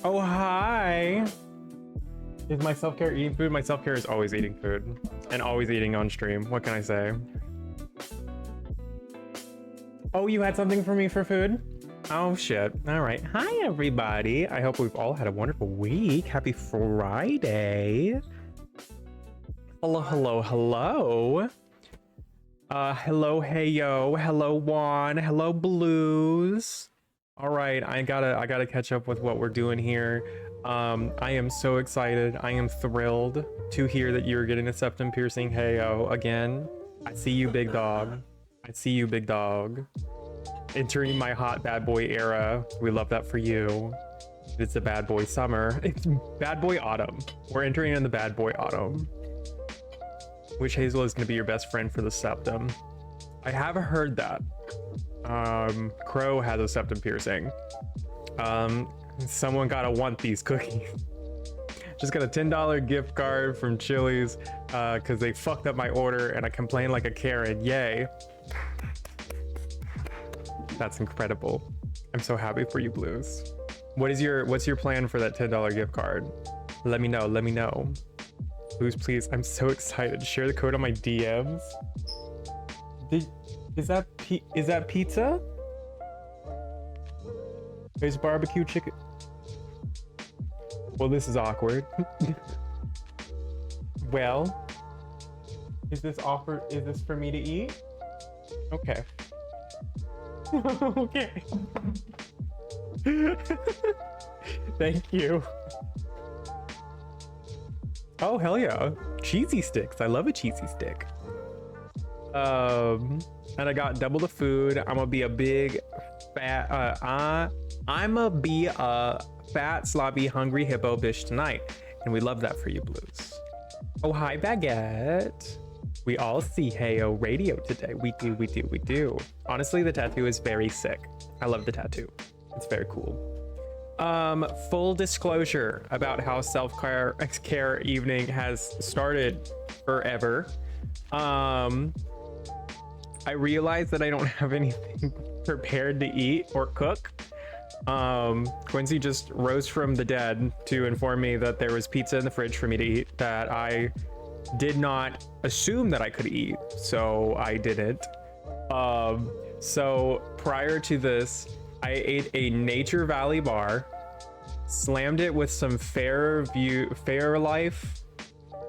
Oh, hi. Is my self-care eating food? My self-care is always eating food and always eating on stream. What can I say? Oh, you had something for me for food? Oh, shit. All right. Hi, everybody. I hope we've all had a wonderful week. Happy Friday. Hello, hello, hello. Hello, Heyo. Hello, Juan. Hello, Blues. All right, I gotta catch up with what we're doing here. I am so excited. I am thrilled to hear that you're getting a septum piercing. Heyo again. I see you, big dog. I see you, big dog. Entering my hot bad boy era. We love that for you. It's a bad boy summer. It's bad boy autumn. We're entering in the bad boy autumn. Which Hazel is gonna be your best friend for the septum. I have heard that. Crow has a septum piercing. Someone gotta want these cookies. Just got a $10 gift card from Chili's because they fucked up my order and I complained like a Karen. Yay. That's incredible. I'm so happy for you, Blues. What's your plan for that $10 gift card? Let me know. Let me know. Blues, please. I'm so excited. Share the code on my DMs. Is that pizza? There's barbecue chicken. Well, this is awkward. Well, is this for me to eat? Okay. Okay. Thank you. Oh, hell yeah. Cheesy sticks. I love a cheesy stick. And I got double the food. I'm gonna be a big fat I'ma be a fat sloppy hungry hippo bitch tonight, and we love that for you, Blues. Oh, hi, Baguette. We all see Heyo Radio today. We do. Honestly, the tattoo is very sick. I love the tattoo. It's very cool. Full disclosure about how self-care evening has started forever. I realized that I don't have anything prepared to eat or cook. Quincy just rose from the dead to inform me that there was pizza in the fridge for me to eat that I did not assume that I could eat, so I didn't. So prior to this, I ate a Nature Valley bar, slammed it with some Fairlife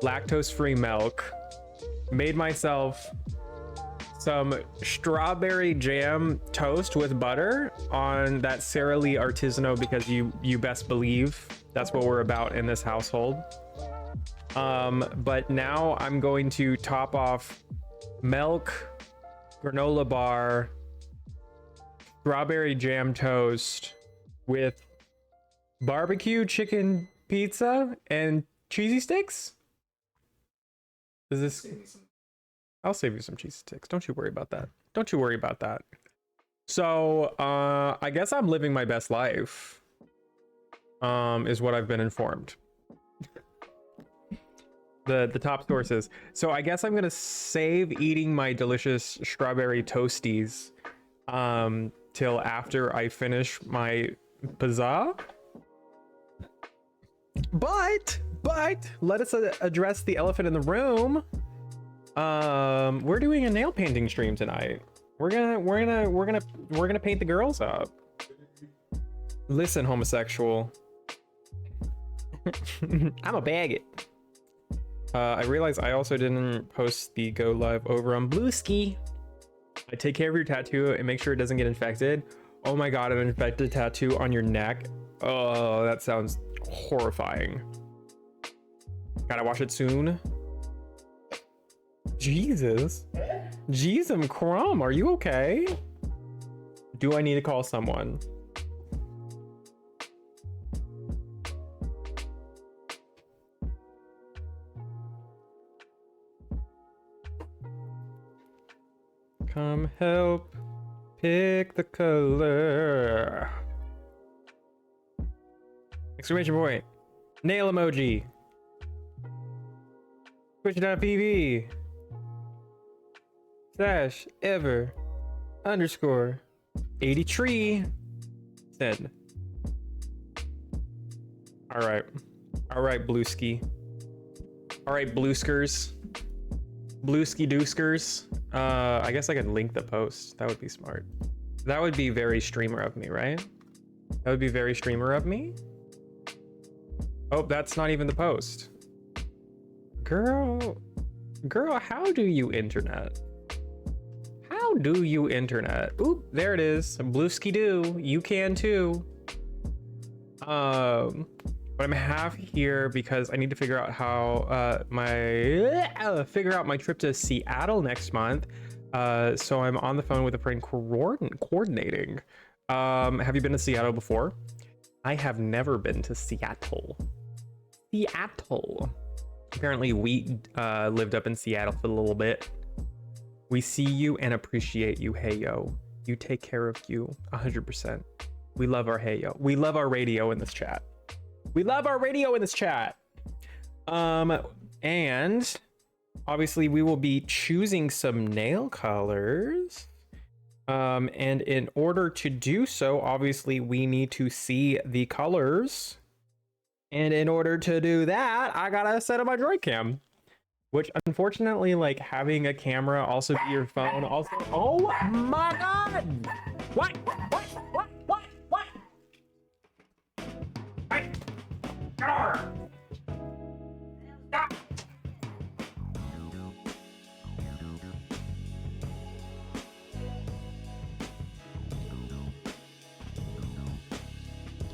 lactose-free milk, made myself some strawberry jam toast with butter on that Sara Lee Artisanal, because you best believe that's what we're about in this household. But now I'm going to top off milk, granola bar, strawberry jam toast with barbecue chicken pizza and cheesy sticks. Is this? I'll save you some cheesy sticks. Don't you worry about that. Don't you worry about that. So, I guess I'm living my best life. Is what I've been informed. The top sources. So I guess I'm gonna save eating my delicious strawberry toasties till after I finish my pizza. But let us address the elephant in the room. We're doing a nail painting stream tonight. We're gonna paint the girls up. Listen, homosexual. I'm a bag it. I realized I also didn't post the go live over on Blueski. I take care of your tattoo and make sure it doesn't get infected. Oh my god, an infected tattoo on your neck. Oh, that sounds horrifying. Gotta watch it soon. Jesus. Jesus Crumb, are you okay? Do I need to call someone? Come help pick the color. Exclamation point. Nail emoji. Twitch.tv / ever _ 83 send. All right, Blueski. All right, Blueskers. Blueski Dooskers. I guess I could link the post. That would be smart. That would be very streamer of me, right? That would be very streamer of me. Oh, that's not even the post. Girl, how do you internet? How do you internet? Oop, there it is. Blueski Doo. You can too. But I'm half here because I need to figure out how figure out my trip to Seattle next month. So I'm on the phone with a friend coordinating. Have you been to Seattle before? I have never been to Seattle. Apparently we lived up in Seattle for a little bit. We see you and appreciate you. Hey yo, you take care of you 100%. We love our hey yo. We love our radio in this chat. And obviously we will be choosing some nail colors. And in order to do so, obviously we need to see the colors. And in order to do that, I gotta set up my Droid Cam. Which unfortunately, like having a camera also be your phone also. Oh my god! What? Hey! Get over! Stop!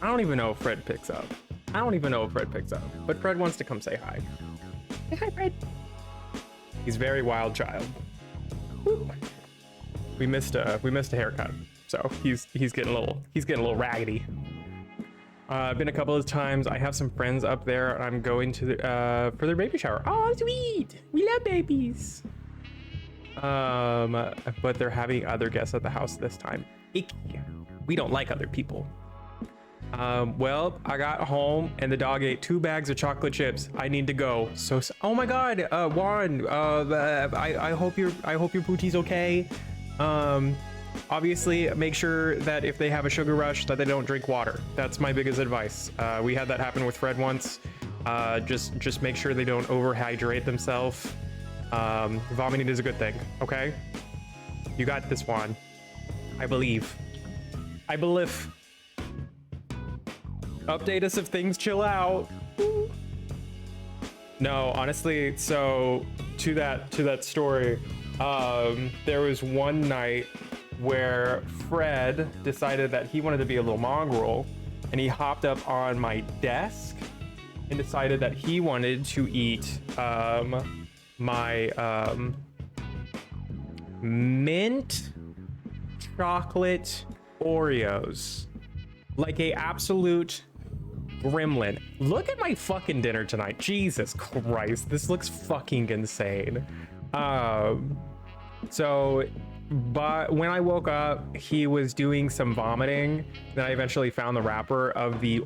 I don't even know if Fred picks up. But Fred wants to come say hi. Say hi, Fred. He's a very wild child. Woo. We missed a haircut, so he's getting a little raggedy. I've been a couple of times. I have some friends up there, and I'm going to for their baby shower. Oh, sweet! We love babies. But they're having other guests at the house this time. Icky. We don't like other people. Well, I got home and the dog ate 2 bags of chocolate chips. I need to go. So oh my god, Juan, I hope your pootie's okay. Obviously make sure that if they have a sugar rush that they don't drink water. That's my biggest advice. We had that happen with Fred once. Just make sure they don't overhydrate themselves. Vomiting is a good thing, okay? You got this, Juan. I believe. Update us if things chill out. No, honestly, so to that story, there was one night where Fred decided that he wanted to be a little mongrel, and he hopped up on my desk and decided that he wanted to eat my mint chocolate Oreos. Like a absolute gremlin. Look at my fucking dinner tonight. Jesus Christ, this looks fucking insane. So, but when I woke up, he was doing some vomiting. Then I eventually found the wrapper of the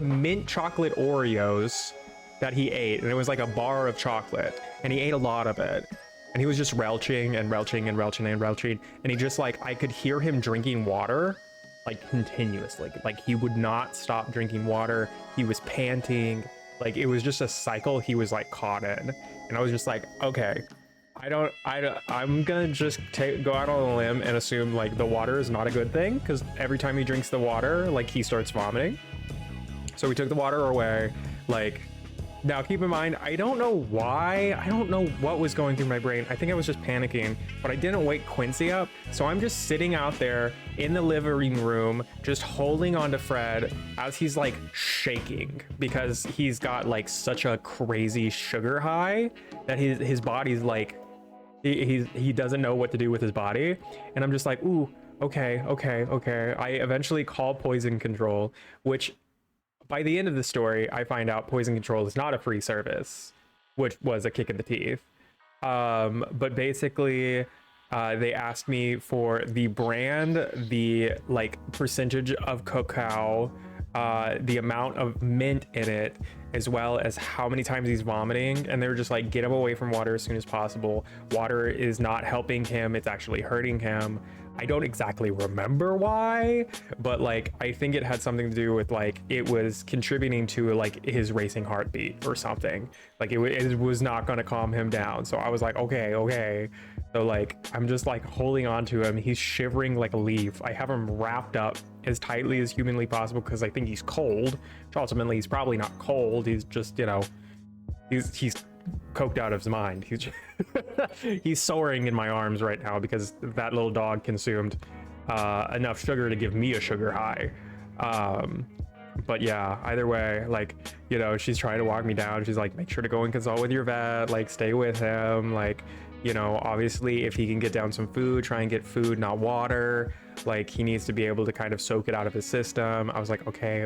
mint chocolate Oreos that he ate, and it was like a bar of chocolate, and he ate a lot of it. And he was just relching and relching and relching and relching, and he just like, I could hear him drinking water like continuously. Like he would not stop drinking water. He was panting. Like it was just a cycle he was like caught in. And I was just like, okay, I'm gonna just go out on a limb and assume like the water is not a good thing, because every time he drinks the water, like he starts vomiting. So we took the water away. Like, now keep in mind, I don't know why, I don't know what was going through my brain. I think I was just panicking, but I didn't wake Quincy up. So I'm just sitting out there in the living room, just holding on to Fred as he's like shaking, because he's got like such a crazy sugar high that his body's like, he doesn't know what to do with his body. And I'm just like, ooh, okay. I eventually call poison control, which by the end of the story, I find out poison control is not a free service, which was a kick in the teeth. But basically, they asked me for the brand, the like percentage of cacao, the amount of mint in it, as well as how many times he's vomiting. And they were just like, get him away from water as soon as possible. Water is not helping him, it's actually hurting him. I don't exactly remember why, but like I think it had something to do with like it was contributing to like his racing heartbeat or something. Like it was not going to calm him down. So I was like, okay. So like I'm just like holding on to him. He's shivering like a leaf. I have him wrapped up as tightly as humanly possible because I think he's cold. Which ultimately he's probably not cold. He's just, you know, he's coked out of his mind. He's just he's soaring in my arms right now because that little dog consumed enough sugar to give me a sugar high. But yeah, either way, like, you know, she's trying to walk me down. She's like, make sure to go and consult with your vet, like stay with him, like, you know, obviously if he can get down some food, try and get food, not water. Like he needs to be able to kind of soak it out of his system. I was like, okay.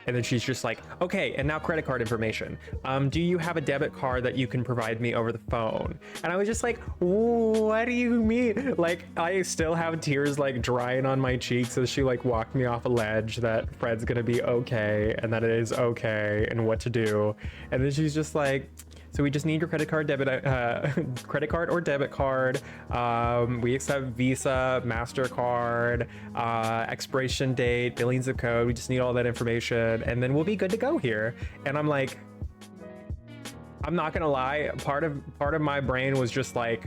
And then she's just like, okay, and now credit card information. Do you have a debit card that you can provide me over the phone? And I was just like, what do you mean? Like I still have tears like drying on my cheeks as she like walked me off a ledge that Fred's gonna be okay and that it is okay and what to do. And then she's just like, so we just need your credit card or debit card. We accept Visa, MasterCard, expiration date, billing zip code. We just need all that information and then we'll be good to go here. And I'm like, I'm not gonna lie, part of my brain was just like,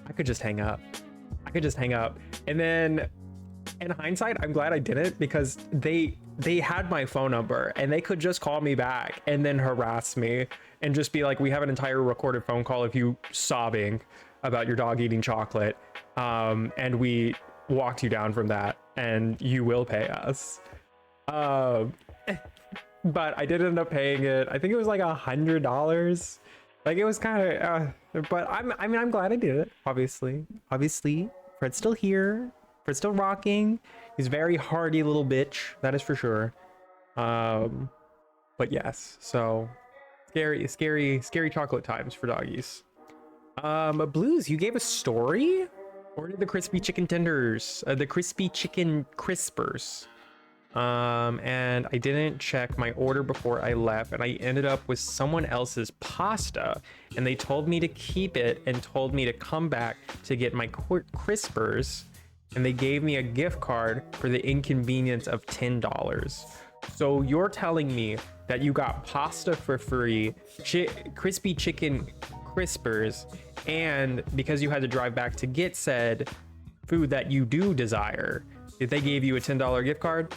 I could just hang up. And then in hindsight, I'm glad I didn't, because they had my phone number and they could just call me back and then harass me and just be like, we have an entire recorded phone call of you sobbing about your dog eating chocolate, and we walked you down from that and you will pay us. But I did end up paying it. I think it was like $100. Like it was kind of but I'm glad I did it. Obviously Fred's still here. Fred's still rocking. He's a very hardy little bitch, that is for sure. But yes, so scary chocolate times for doggies. Blues, you gave a story? Ordered the crispy chicken tenders, the crispy chicken crispers. And I didn't check my order before I left, and I ended up with someone else's pasta, and they told me to keep it and told me to come back to get my crispers, and they gave me a gift card for the inconvenience of $10. So you're telling me that you got pasta for free, crispy chicken crispers, and because you had to drive back to get said food that you do desire, if they gave you a $10 gift card?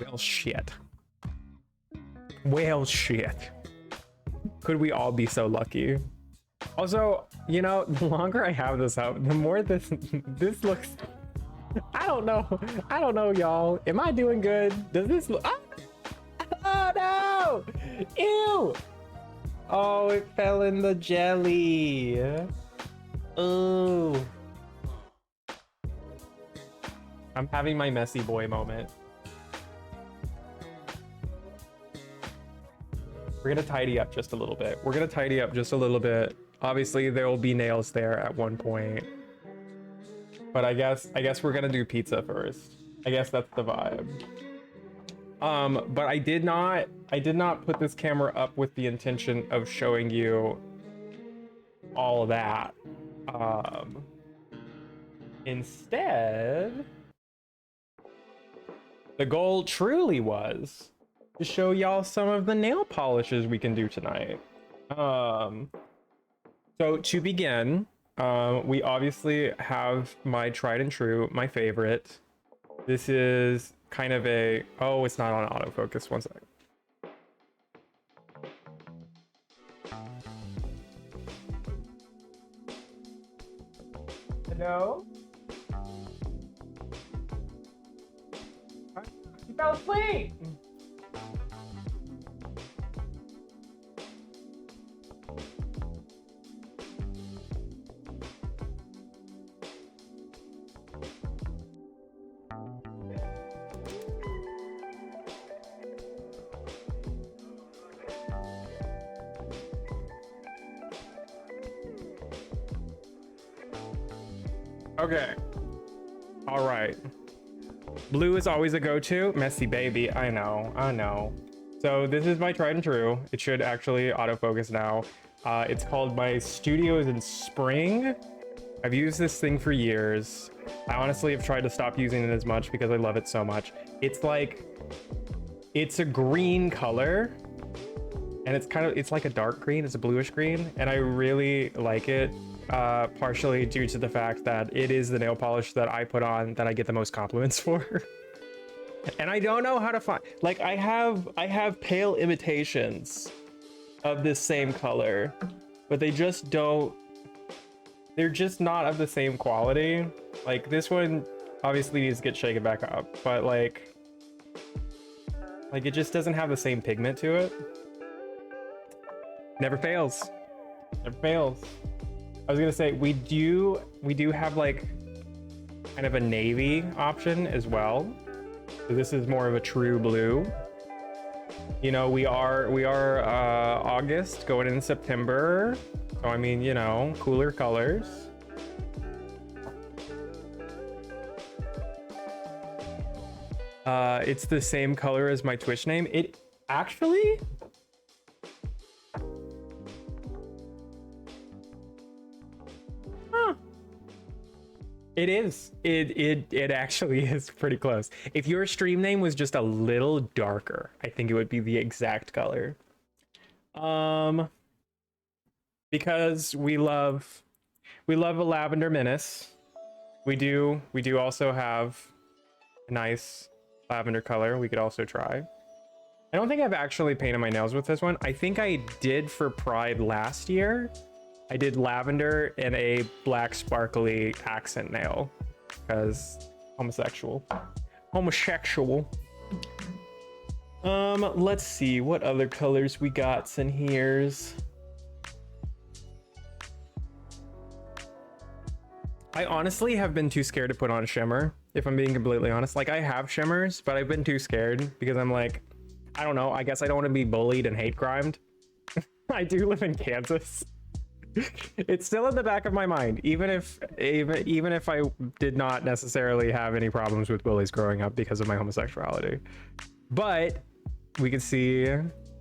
Well, shit. Could we all be so lucky? Also, you know, the longer I have this up, the more this looks, I don't know, y'all. Am I doing good? Does this look, oh no, ew. Oh, it fell in the jelly. Oh. I'm having my messy boy moment. We're gonna tidy up just a little bit. Obviously, there will be nails there at one point. But I guess we're gonna do pizza first. I guess that's the vibe. But I did not put this camera up with the intention of showing you all of that. Instead, the goal truly was to show y'all some of the nail polishes we can do tonight. So to begin, we obviously have my tried and true, my favorite. This is kind of a, oh, it's not on autofocus, one second. Hello? You fell asleep! Okay. All right. Blue is always a go-to. Messy baby. I know. So this is my tried and true. It should actually autofocus now. It's called my Studios in Spring. I've used this thing for years. I honestly have tried to stop using it as much because I love it so much. It's like, it's a green color and it's like a dark green. It's a bluish green and I really like it. Partially due to the fact that it is the nail polish that I put on that I get the most compliments for. And I don't know how to find, like I have pale imitations of this same color, but they're just not of the same quality. Like this one obviously needs to get shaken back up, but like it just doesn't have the same pigment to it. Never fails. I was gonna say we do have like kind of a navy option as well. So this is more of a true blue. You know, we are August going into September. So I mean, you know, cooler colors. It's the same color as my Twitch name. It actually, it is. It actually is pretty close. If your stream name was just a little darker, I think it would be the exact color. Because we love a lavender menace. We do also have a nice lavender color we could also try. I don't think I've actually painted my nails with this one. I think I did for Pride last year. I did lavender and a black sparkly accent nail because homosexual. Let's see what other colors we got in here's. I honestly have been too scared to put on shimmer, if I'm being completely honest. Like I have shimmers, but I've been too scared because I'm like, I don't know, I guess I don't want to be bullied and hate crimed. I do live in Kansas. It's still in the back of my mind, even if I did not necessarily have any problems with bullies growing up because of my homosexuality. But we can see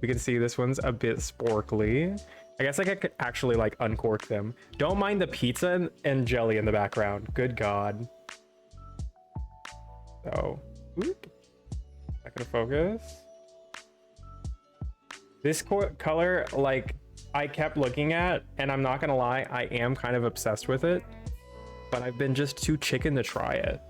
this one's a bit sporkly. I guess I could actually like uncork them. Don't mind the pizza and jelly in the background. Good God. So, oop. Not gonna focus. This color, like, I kept looking at, and I'm not gonna lie, I am kind of obsessed with it, but I've been just too chicken to try it.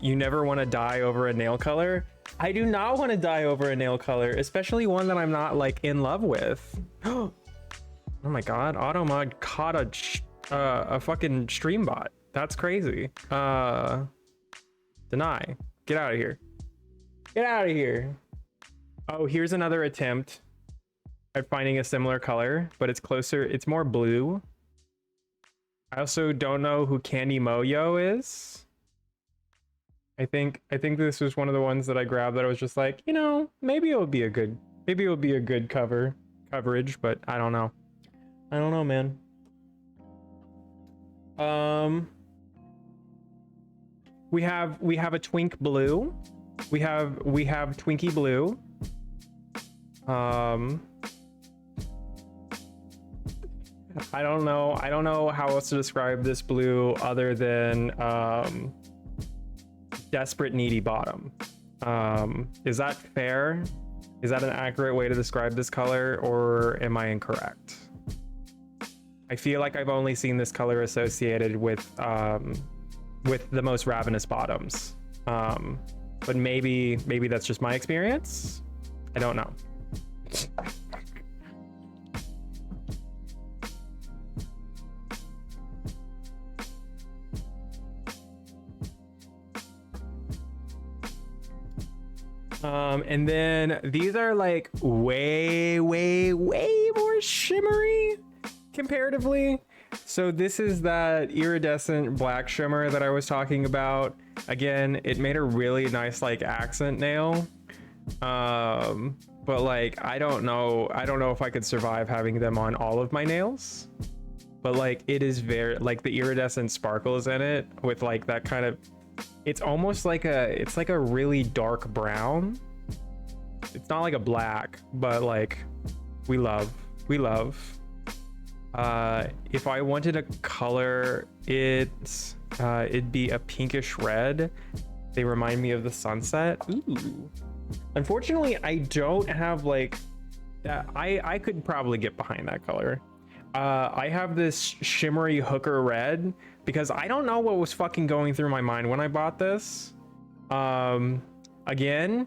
You never want to die over a nail color? I do not want to die over a nail color, especially one that I'm not like in love with. Oh my God, Automod caught a fucking stream bot. That's crazy. Deny. Get out of here. Get out of here. Oh, here's another attempt at finding a similar color, but it's closer. It's more blue. I also don't know who Candy Moyo is. I think this was one of the ones that I grabbed that I was just like, you know, maybe it would be a good coverage, but I don't know. I don't know, man. We have a Twink Blue. We have Twinkie Blue. I don't know how else to describe this blue other than desperate needy bottom. Is that fair? Is that an accurate way to describe this color, or am I incorrect? I feel like I've only seen this color associated with the most ravenous bottoms. But maybe that's just my experience. I don't know. And then these are like way more shimmery comparatively. So this is that iridescent black shimmer that I was talking about. Again, it made a really nice like accent nail. But like I don't know if I could survive having them on all of my nails. But like it is very like the iridescent sparkles in it with like that kind of, it's almost like it's like a really dark brown. It's not like a black, but like we love. If I wanted a color, it'd be a pinkish red. They remind me of the sunset. Ooh. Unfortunately, I don't have like that. I could probably get behind that color. I have this shimmery hooker red because I don't know what was fucking going through my mind when I bought this. Again,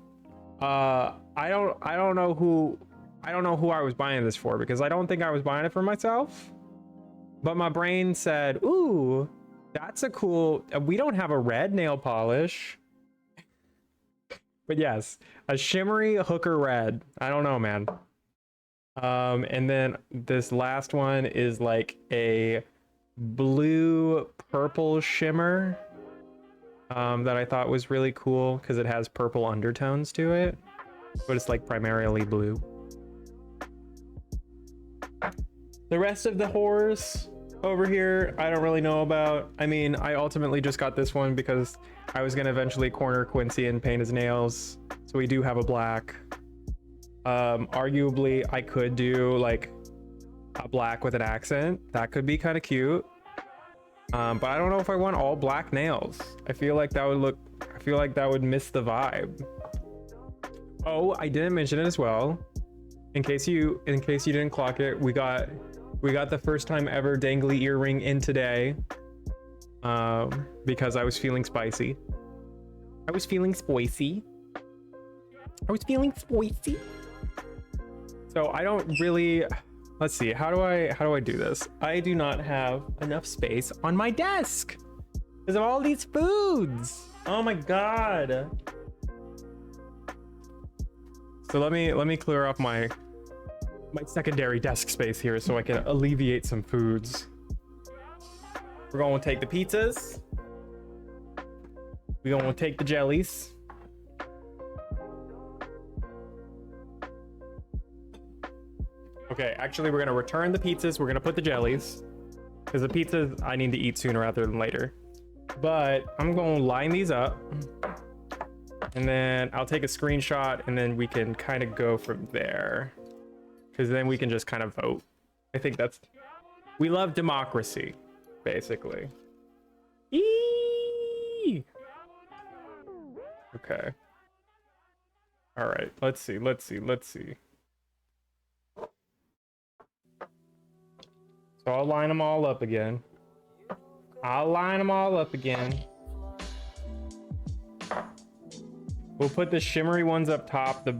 I don't know who I was buying this for, because I don't think I was buying it for myself. But my brain said, "Ooh, that's a cool. We don't have a red nail polish." But yes, a shimmery hooker red. I don't know, man. And then this last one is like a blue purple shimmer that I thought was really cool because it has purple undertones to it, but it's like primarily blue. The rest of the horrors over here, I don't really know about. I mean, I ultimately just got this one because I was gonna eventually corner Quincy and paint his nails. So we do have a black. Arguably, I could do like a black with an accent. That could be kind of cute. But I don't know if I want all black nails. I feel like that would miss the vibe. Oh, I didn't mention it as well. In case you didn't clock it, we got the first time ever dangly earring in today. Because I was feeling spicy. I was feeling spicy. So I don't really, let's see, how do I do this? I do not have enough space on my desk because of all these foods. Oh my god. So let me clear up my secondary desk space here so I can alleviate some foods. We're going to take the pizzas. We're going to take the jellies. Okay, actually, we're going to return the pizzas. We're going to put the jellies, because the pizzas I need to eat sooner rather than later. But I'm going to line these up, and then I'll take a screenshot, and then we can kind of go from there, because then we can just kind of vote. I think we love democracy, basically. Eee! Okay. All right, let's see. So I'll line them all up again. We'll put the shimmery ones up top, the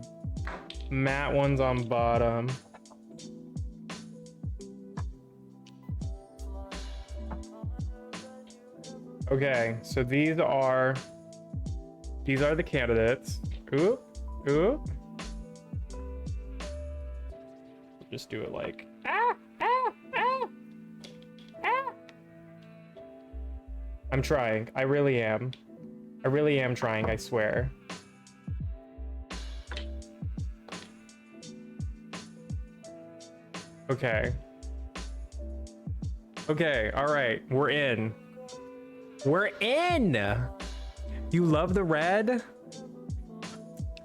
matte ones on bottom. Okay, so these are the candidates. Oop. just do it like, ah, ah, ah, ah. I'm trying. I really am. I really am trying, I swear. Okay. Okay, all right, we're in. We're in! You love the red?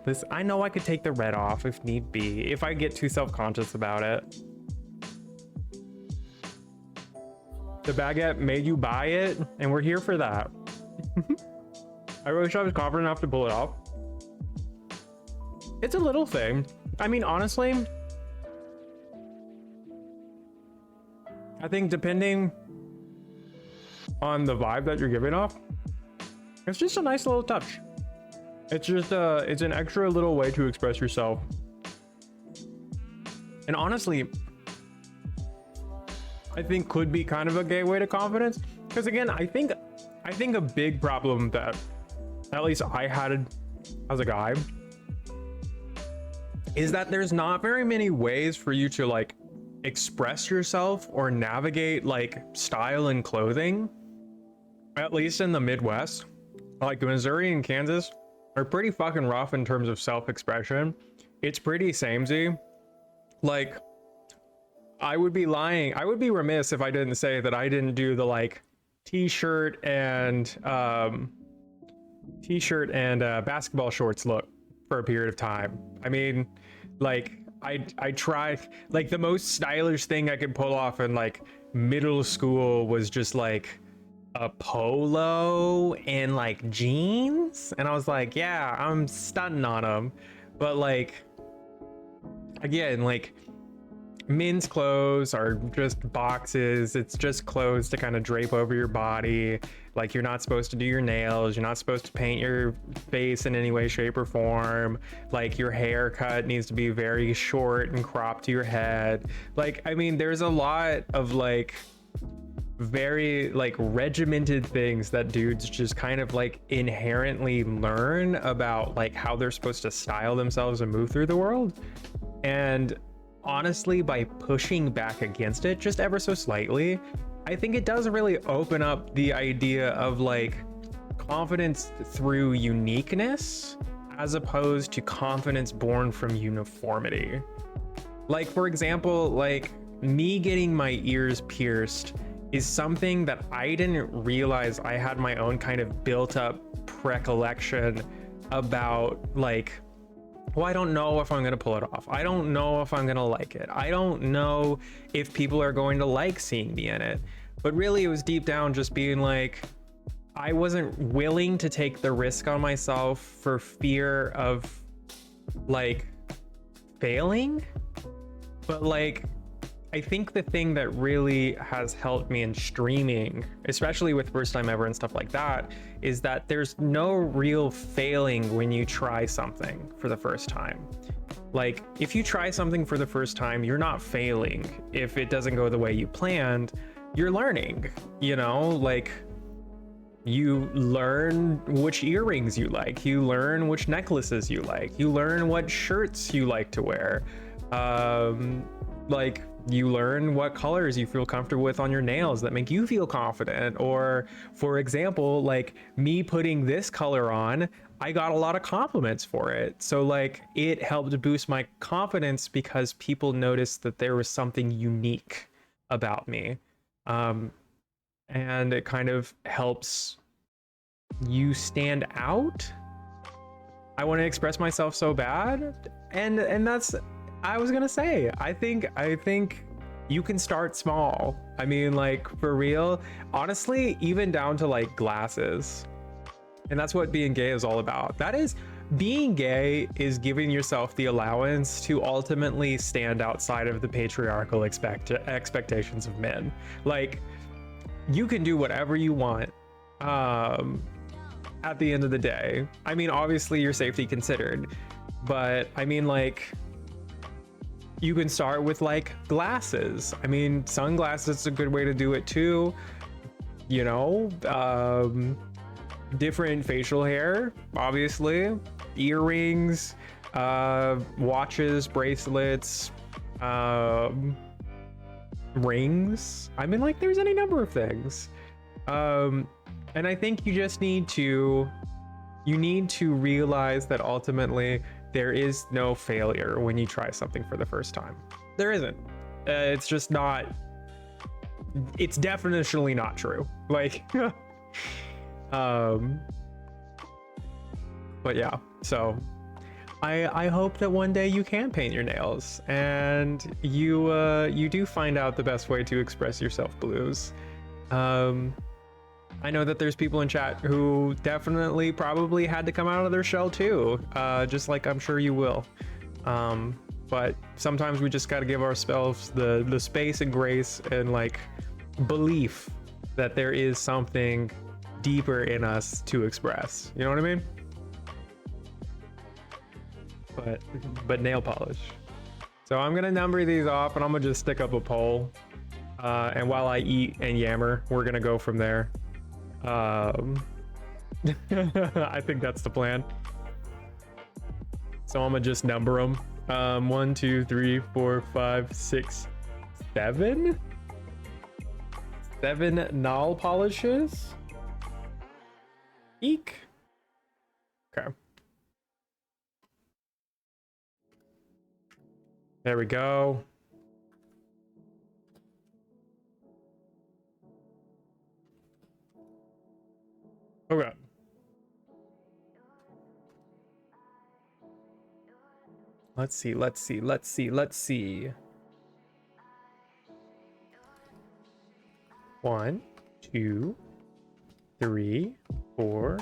This, I know I could take the red off if need be, if I get too self-conscious about it. The baguette made you buy it, and we're here for that. I wish I was confident enough to pull it off. It's a little thing. I mean, honestly, I think depending on the vibe that you're giving off, it's just a nice little touch. It's just it's an extra little way to express yourself. And honestly, I think could be kind of a gateway to confidence. Because again, I think a big problem that at least I had as a guy is that there's not very many ways for you to like express yourself or navigate like style and clothing, at least in the Midwest. Like Missouri and Kansas are pretty fucking rough in terms of self-expression. It's pretty samey. Like, I would be lying. I would be remiss if I didn't say that I didn't do the like t-shirt and basketball shorts look for a period of time. I mean, like I tried, like the most stylish thing I could pull off in like middle school was just like a polo and like jeans, and I was like, yeah, I'm stunting on them. But like, again, like men's clothes are just boxes. It's just clothes to kind of drape over your body. Like, you're not supposed to do your nails, you're not supposed to paint your face in any way, shape, or form. Like, your haircut needs to be very short and cropped to your head. Like, I mean, there's a lot of like very like regimented things that dudes just kind of like inherently learn about like how they're supposed to style themselves and move through the world. And honestly, by pushing back against it just ever so slightly, I think it does really open up the idea of like confidence through uniqueness as opposed to confidence born from uniformity. Like, for example, like me getting my ears pierced is something that I didn't realize I had my own kind of built up recollection about. Like, well, I don't know if I'm gonna pull it off. I don't know if I'm gonna like it. I don't know if people are going to like seeing me in it. But really, it was deep down just being like, I wasn't willing to take the risk on myself for fear of like failing. But like, I think the thing that really has helped me in streaming, especially with first time ever and stuff like that, is that there's no real failing when you try something for the first time. Like, if you try something for the first time, you're not failing. If it doesn't go the way you planned, you're learning, you know? Like, you learn which earrings you like, you learn which necklaces you like, you learn what shirts you like to wear. Like, you learn what colors you feel comfortable with on your nails that make you feel confident. Or, for example, like me putting this color on, I got a lot of compliments for it. So like, it helped boost my confidence because people noticed that there was something unique about me. And it kind of helps you stand out. I want to express myself so bad. And that's, I was gonna say, I think you can start small. I mean, like, for real, honestly, even down to like glasses. And that's what being gay is all about. That is, being gay is giving yourself the allowance to ultimately stand outside of the patriarchal expectations of men. Like, you can do whatever you want at the end of the day. I mean, obviously your safety considered, but I mean, like, you can start with like glasses. I mean, sunglasses is a good way to do it too. You know, different facial hair, obviously, earrings, watches, bracelets, rings. I mean, like, there's any number of things. And I think you just need to realize that ultimately there is no failure when you try something for the first time. There isn't. It's just not. It's definitionally not true. Like, but yeah. So, I hope that one day you can paint your nails and you do find out the best way to express yourself, Blues. I know that there's people in chat who definitely probably had to come out of their shell too, just like I'm sure you will. But sometimes we just got to give ourselves the space and grace and like belief that there is something deeper in us to express. You know what I mean? But nail polish. So I'm gonna number these off and I'm gonna just stick up a poll. And while I eat and yammer, we're gonna go from there. I think that's the plan. So I'm gonna just number them. 1, 2, 3, 4, 5, 6, 7. 7 nail polishes. Eek. Okay. There we go. Okay. Let's see. 1, 2, 3, 4,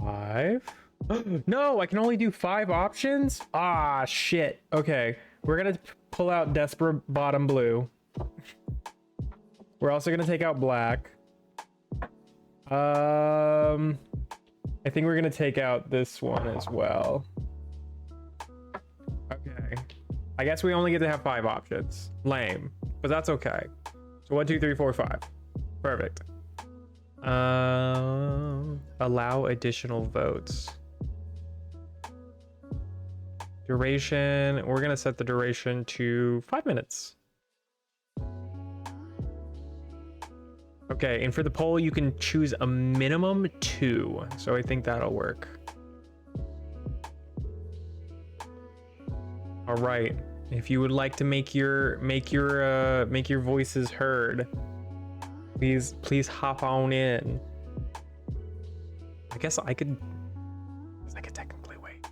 5. No, I can only do 5 options? Ah, shit. Okay, we're gonna pull out Desperate Bottom Blue. We're also gonna take out black. I think we're gonna take out this one as well. Okay. I guess we only get to have 5 options. Lame, but that's okay. So 1, 2, 3, 4, 5. Perfect. Allow additional votes. Duration, we're gonna set the duration to 5 minutes. Okay, and for the poll, you can choose a minimum 2. So I think that'll work. All right. If you would like to make your voices heard, please hop on in. I guess I could technically wait.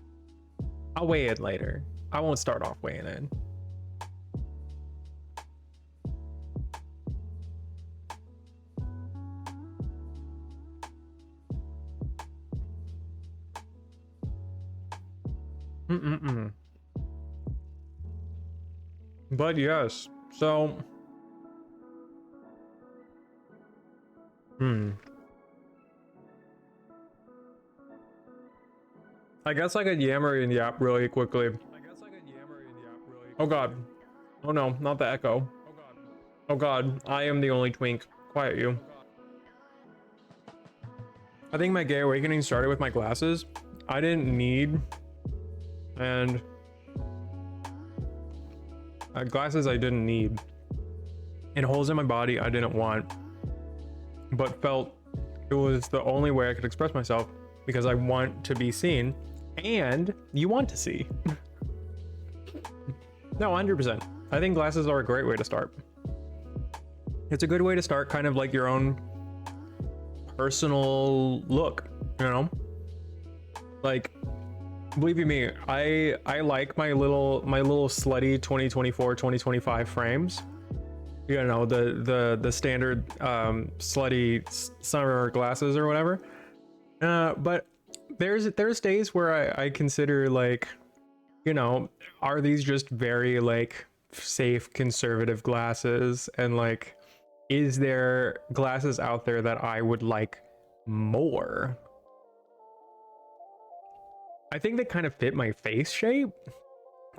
I'll weigh in later. I won't start off weighing in. But yes, so I guess I could yammer and yap really quickly. Oh god. Oh no, not the echo. Oh god, I am the only twink. Quiet you. I think my gay awakening started with my glasses. I didn't need, and glasses I didn't need, and holes in my body I didn't want, but felt it was the only way I could express myself because I want to be seen and you want to see. No, 100%. I think glasses are a great way to start. It's a good way to start kind of like your own personal look, you know? Like, believe you me, I like my little slutty 2024 2025 frames, you know, the standard slutty summer glasses or whatever, but there's days where I consider, like, you know, are these just very like safe conservative glasses, and like, is there glasses out there that I would like more? I think they kind of fit my face shape,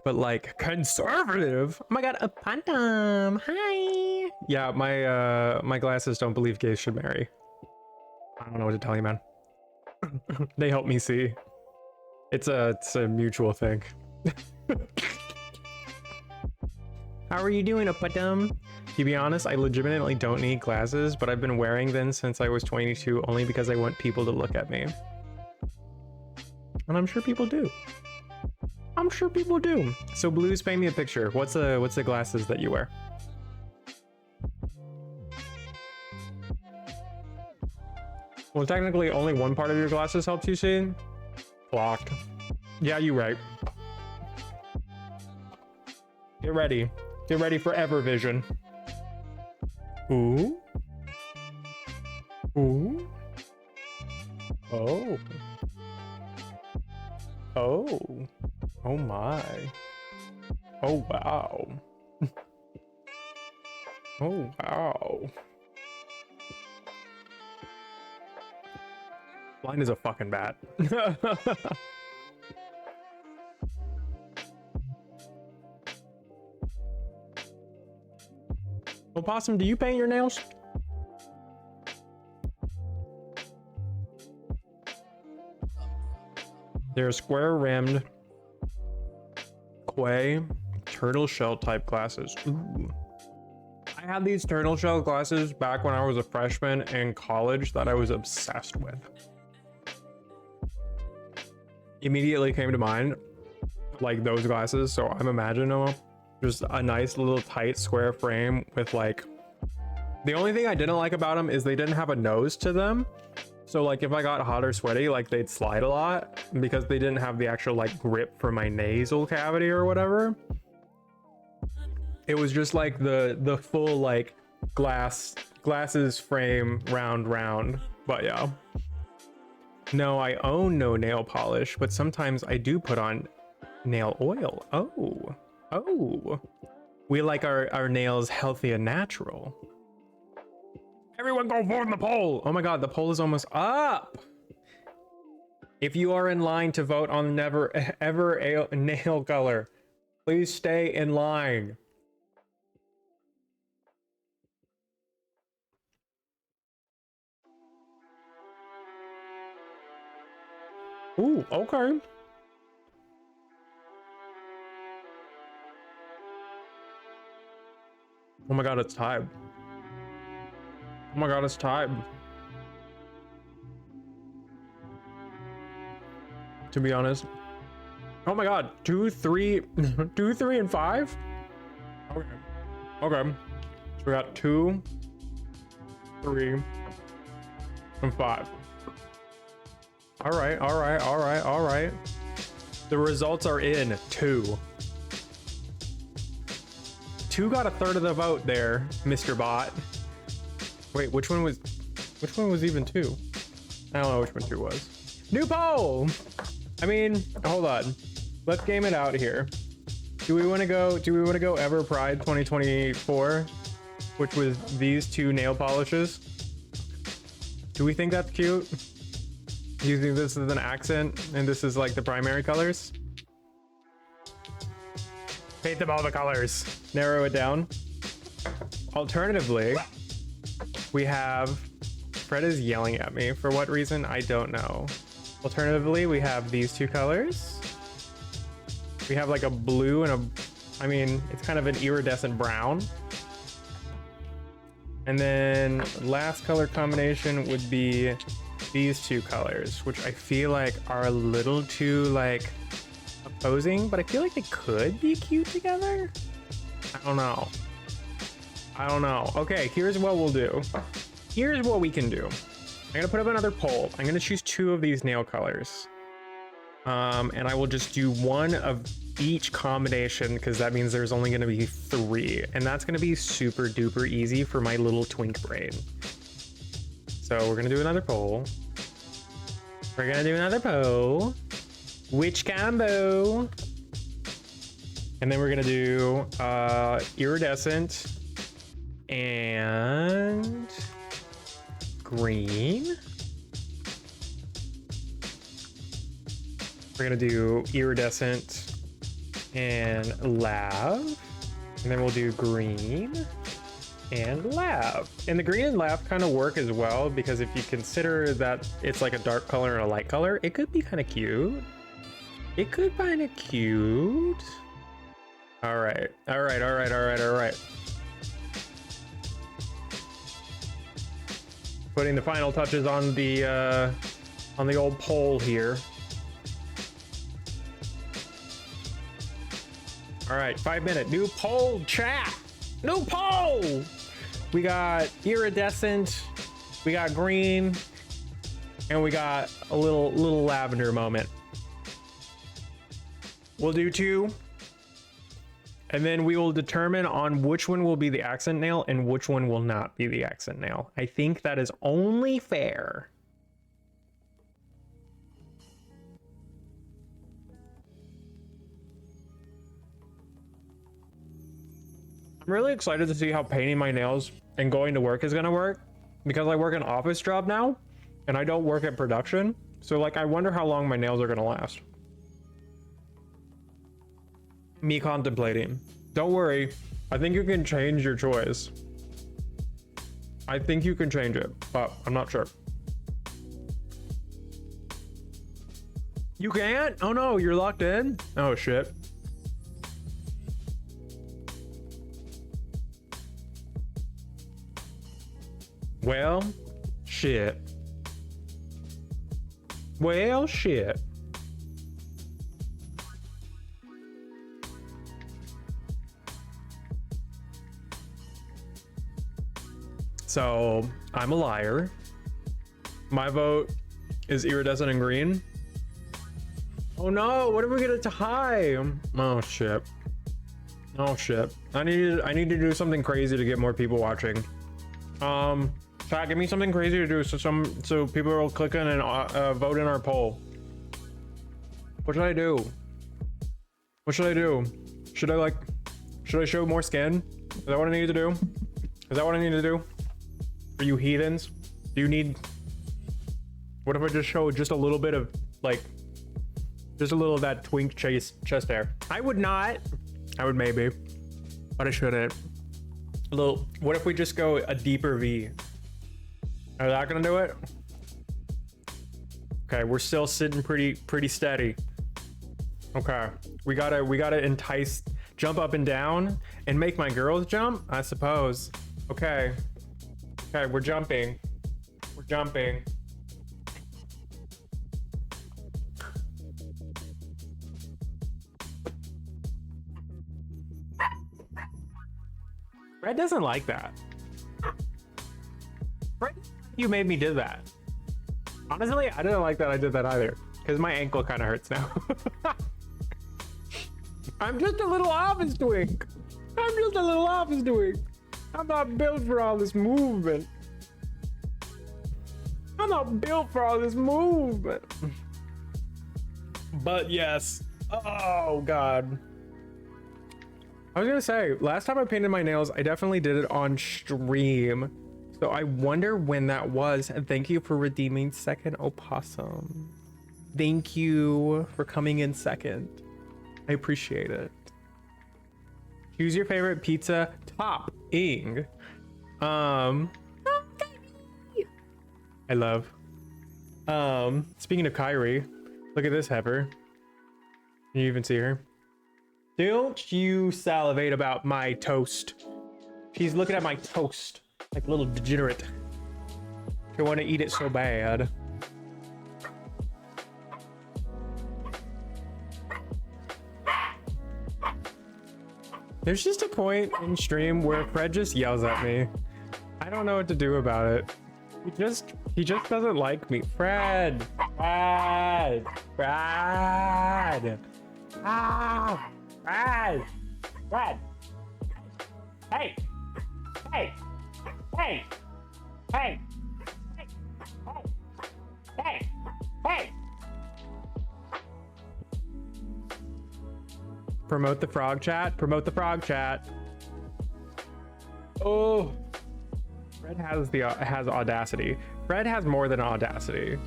but like conservative. Oh my god, a phantom. Hi. Yeah, my glasses don't believe gays should marry. I don't know what to tell you, man. They help me see. It's a mutual thing. How are you doing, Upadum? To be honest, I legitimately don't need glasses, but I've been wearing them since I was 22 only because I want people to look at me. And I'm sure people do. I'm sure people do. So Blues, paint me a picture. What's the glasses that you wear? Well, technically only one part of your glasses helps you see. Blocked. Yeah, you're right. Get ready. Get ready for Evervision. Ooh. Ooh. Oh. Oh. Oh my. Oh wow. Oh wow. Blind is a fucking bat. Well, Possum, do you paint your nails? They're square rimmed Quay turtle shell type glasses. Ooh. I had these turtle shell glasses back when I was a freshman in college that I was obsessed with. Immediately came to mind like those glasses, so I'm imagining them just a nice little tight square frame with like, the only thing I didn't like about them is they didn't have a nose to them. So like if I got hot or sweaty, like they'd slide a lot because they didn't have the actual like grip for my nasal cavity or whatever. It was just like the full like glasses frame round. But yeah. No, I own no nail polish, but sometimes I do put on nail oil. Oh. We like our nails healthy and natural. Everyone go vote in the poll. Oh my god, the poll is almost up. If you are in line to vote on ever nail color, please stay in line. Ooh, okay. Oh my god, it's tied. Oh my god, it's tied. To be honest. Oh my god, 2, 3, 2, 3, and 5? Okay. Okay. So we got 2, 3, and 5. All right. The results are in. 2. 2 got a third of the vote there, Mr. Bot. Wait, which one was even 2? I don't know which one 2 was. New poll! I mean, hold on. Let's game it out here. Do we want to go Ever Pride 2024, which was these 2 nail polishes? Do we think that's cute? Do you think this is an accent and this is like the primary colors? Paint them all the colors. Narrow it down. Alternatively, we have... Fred is yelling at me. For what reason? I don't know. Alternatively, we have these 2 colors. We have like a blue and a... I mean, it's kind of an iridescent brown. And then last color combination would be these 2 colors, which I feel like are a little too like opposing, but I feel like they could be cute together. I don't know. Okay, here's what we'll do. Here's what we can do. I'm gonna put up another poll. I'm gonna choose 2 of these nail colors. And I will just do 1 of each combination because that means there's only gonna be 3. And that's gonna be super duper easy for my little twink brain. So we're gonna do another poll. Which combo? And then we're gonna do iridescent and green. We're gonna do iridescent and lab, and then we'll do green and lab. And the green and lab kind of work as well, because if you consider that it's like a dark color and a light color, it could be kind of cute. All right. All right. All right. All right. All right. Putting the final touches on the old poll here. All right, 5 minute new poll chat. New poll. We got iridescent, we got green, and we got a little lavender moment. We'll do 2, and then we will determine on which one will be the accent nail and which one will not be the accent nail. I think that is only fair. I'm really excited to see how painting my nails and going to work is gonna work, because I work an office job now and I don't work at production. So like, I wonder how long my nails are gonna last. Me contemplating. Don't worry, I think you can change your choice. I think you can change it, but I'm not sure. You can't? Oh no, you're locked in? Oh shit. Well, shit. Well, shit. So, I'm a liar. My vote is iridescent and green. Oh no, what if we get a tie? Oh shit. Oh shit. I need to do something crazy to get more people watching. Chat, give me something crazy to do so people will click in and vote in our poll. What should I do? What should I do? Should I show more skin? Is that what I need to do? Is that what I need to do? For you heathens? Do you need... What if I just show just a little bit of, like, just a little of that twink chest hair? I would not. I would maybe, but I shouldn't. A little, what if we just go a deeper V? Are that gonna do it? Okay, we're still sitting pretty steady. Okay, we gotta entice, jump up and down and make my girls jump, I suppose. Okay, we're jumping. We're jumping. Red doesn't like that. Red, you made me do that. Honestly, I didn't like that I did that either, because my ankle kind of hurts now. I'm just a little office twink. I'm just a little office twink. I'm not built for all this movement. I'm not built for all this movement. But yes. Oh God. I was gonna say, last time I painted my nails, I definitely did it on stream. So I wonder when that was. And thank you for redeeming second, Opossum. Thank you for coming in second. I appreciate it. Choose your favorite pizza topping. I love. Speaking of Kyrie, look at this heifer. Can you even see her? Don't you salivate about my toast. She's looking at my toast like a little degenerate. She want to eat it so bad. There's just a point in stream where Fred just yells at me. I don't know what to do about it. He just doesn't like me. Fred! Fred! Fred! Ah! Fred! Fred! Hey! Hey! Hey! Hey! Hey! Hey! Hey! Promote the frog chat. Promote the frog chat. Oh, Fred has audacity. Fred has more than audacity.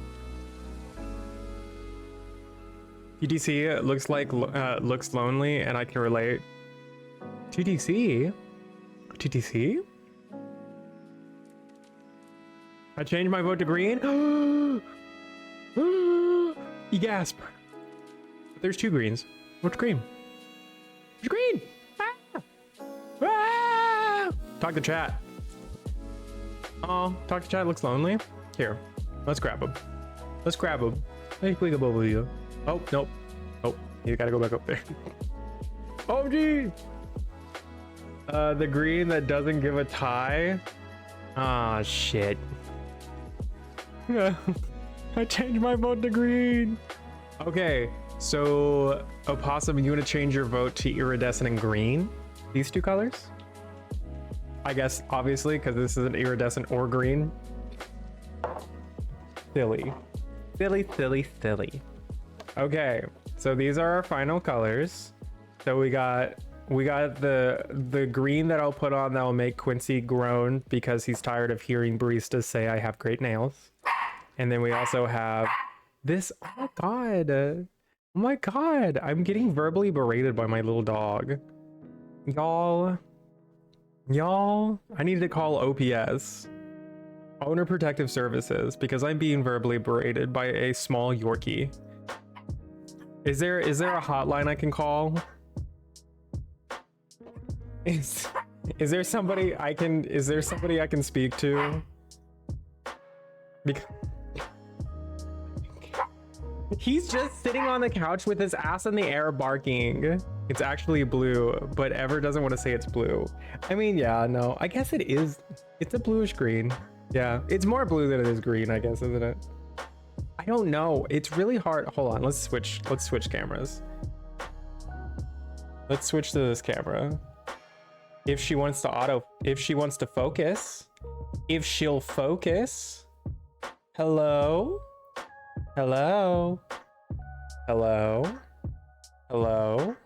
TDC looks lonely, and I can relate. TDC? TDC? I changed my vote to green. You gasp. There's two greens. Which green? Which green? Talk to chat. Oh, talk to chat looks lonely. Here, let's grab him. Let's grab him. Hey, click above you. Oh, nope. Oh, you gotta go back up there. Oh, gee. The green that doesn't give a tie. Ah, shit. I changed my vote to green. Okay, so Opossum, you want to change your vote to iridescent and green? These two colors? I guess, obviously, because this isn't iridescent or green. Silly. Silly, silly, silly. Okay, so these are our final colors. So we got the green that I'll put on that will make Quincy groan because he's tired of hearing baristas say I have great nails. And then we also have this. Oh my god. Oh my god. I'm getting verbally berated by my little dog. Y'all, I need to call OPS, Owner Protective Services, because I'm being verbally berated by a small Yorkie. Is there a hotline I can call? Is there somebody I can speak to? Because he's just sitting on the couch with his ass in the air barking. It's actually blue, but Ever doesn't want to say it's blue. I mean, yeah, no, I guess it is. It's a bluish green. Yeah, it's more blue than it is green, I guess, isn't it? I don't know. It's really hard. Hold on, let's switch cameras. Let's switch to this camera. If she wants to focus, if she'll focus. Hello? Hello? Hello? Hello?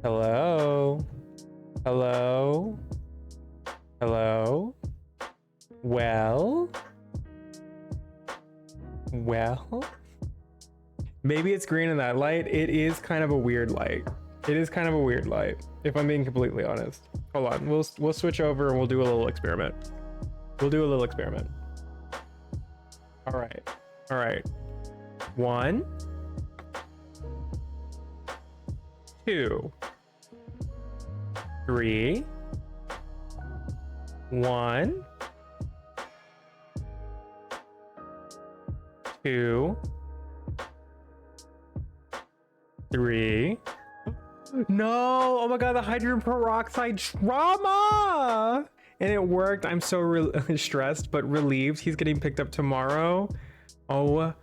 Hello? Hello? Hello? Well? Maybe it's green in that light. It is kind of a weird light. It is kind of a weird light, if I'm being completely honest. Hold on, we'll switch over and we'll do a little experiment. All right. 1, 2, 3. 1, 2, 3. No! Oh my god, the hydrogen peroxide trauma! And it worked. I'm so stressed, but relieved. He's getting picked up tomorrow. Oh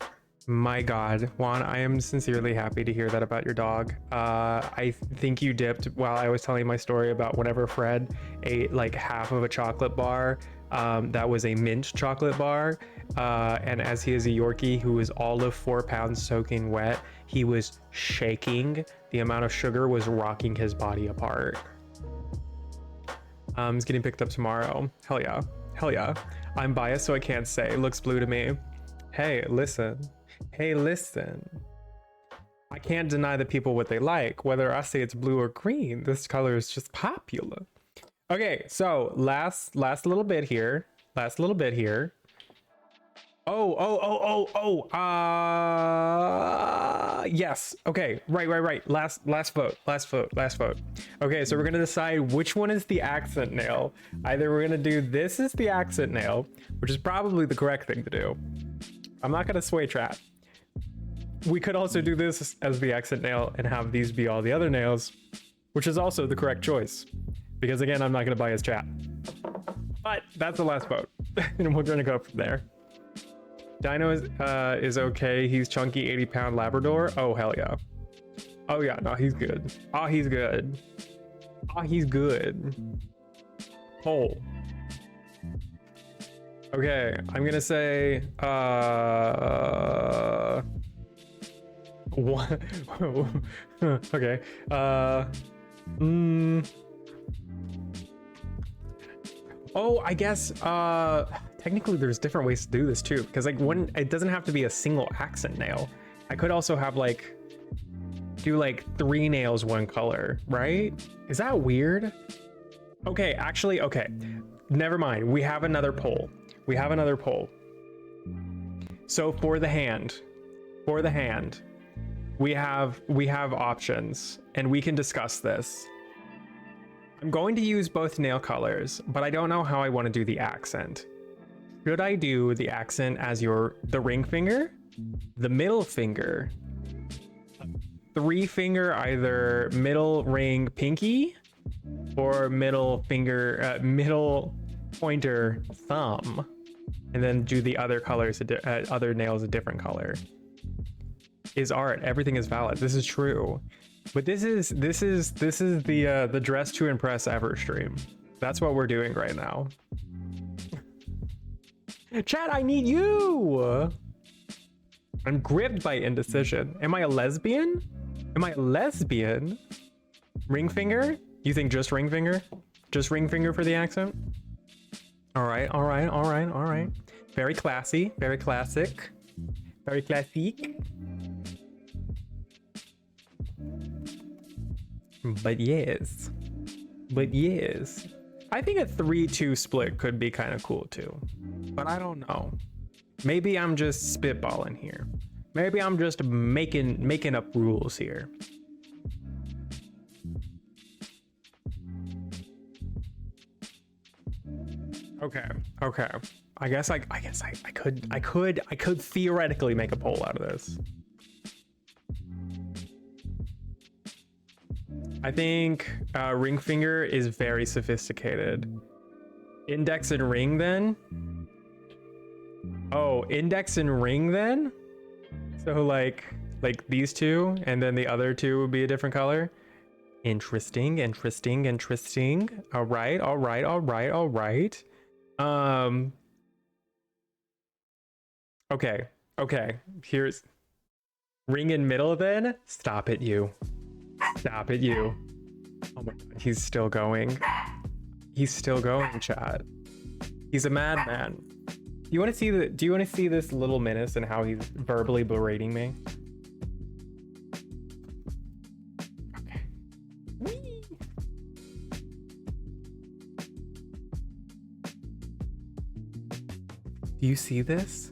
my god, Juan, I am sincerely happy to hear that about your dog. I think you dipped while I was telling my story about whenever Fred ate like half of a chocolate bar. That was a mint chocolate bar. And as he is a Yorkie who is all of 4 pounds soaking wet, he was shaking. The amount of sugar was rocking his body apart. He's getting picked up tomorrow. Hell yeah. Hell yeah. I'm biased, so I can't say. It looks blue to me. Hey, listen. Hey, listen. I can't deny the people what they like. Whether I say it's blue or green, this color is just popular. Okay, so last little bit here. Yes. Okay. Right. Last vote. Okay, so we're gonna decide which one is the accent nail. Either we're gonna do this is the accent nail, which is probably the correct thing to do. I'm not gonna sway chat. We could also do this as the accent nail and have these be all the other nails, which is also the correct choice. Because again, I'm not gonna bias chat. But that's the last vote. And we're gonna go from there. Dino is okay. He's chunky 80-pound Labrador. Oh, hell yeah. Oh yeah, no, he's good. Oh, he's good. Oh. Okay, I'm gonna say what? Okay. Oh, I guess technically there's different ways to do this too, because like it doesn't have to be a single accent nail. I could also have like do like 3 nails one color, right? Is that weird? Okay, actually, okay, never mind. We have another poll. So for the hand, we have options and we can discuss this. I'm going to use both nail colors, but I don't know how I want to do the accent. Should I do the accent as the ring finger, the middle finger, 3 finger, either middle ring pinky, or middle finger, middle pointer thumb, and then do the other colors, other nails a different color? Is art. Everything is valid. This is true. But this is the dress to impress ever stream. That's what we're doing right now. Chat, I need you. I'm gripped by indecision. Am I a lesbian? Am I a lesbian? Ring finger? You think just ring finger? Just ring finger for the accent? All right, all right, all right, all right. Very classy, very classic, very classique. But yes, I think a 3-2 split could be kind of cool too, but I don't know. Maybe I'm just spitballing here. Maybe I'm just making up rules here. Okay. I guess I could theoretically make a poll out of this. I think ring finger is very sophisticated. Index and ring then? Oh, index and ring then? So like these two, and then the other two would be a different color? Interesting. All right. Okay. Here's ring in middle then. Stop it, you. Oh my god, he's still going. Chat. He's a madman. Do you want to see this little menace and how he's verbally berating me? Okay. Whee! Do you see this?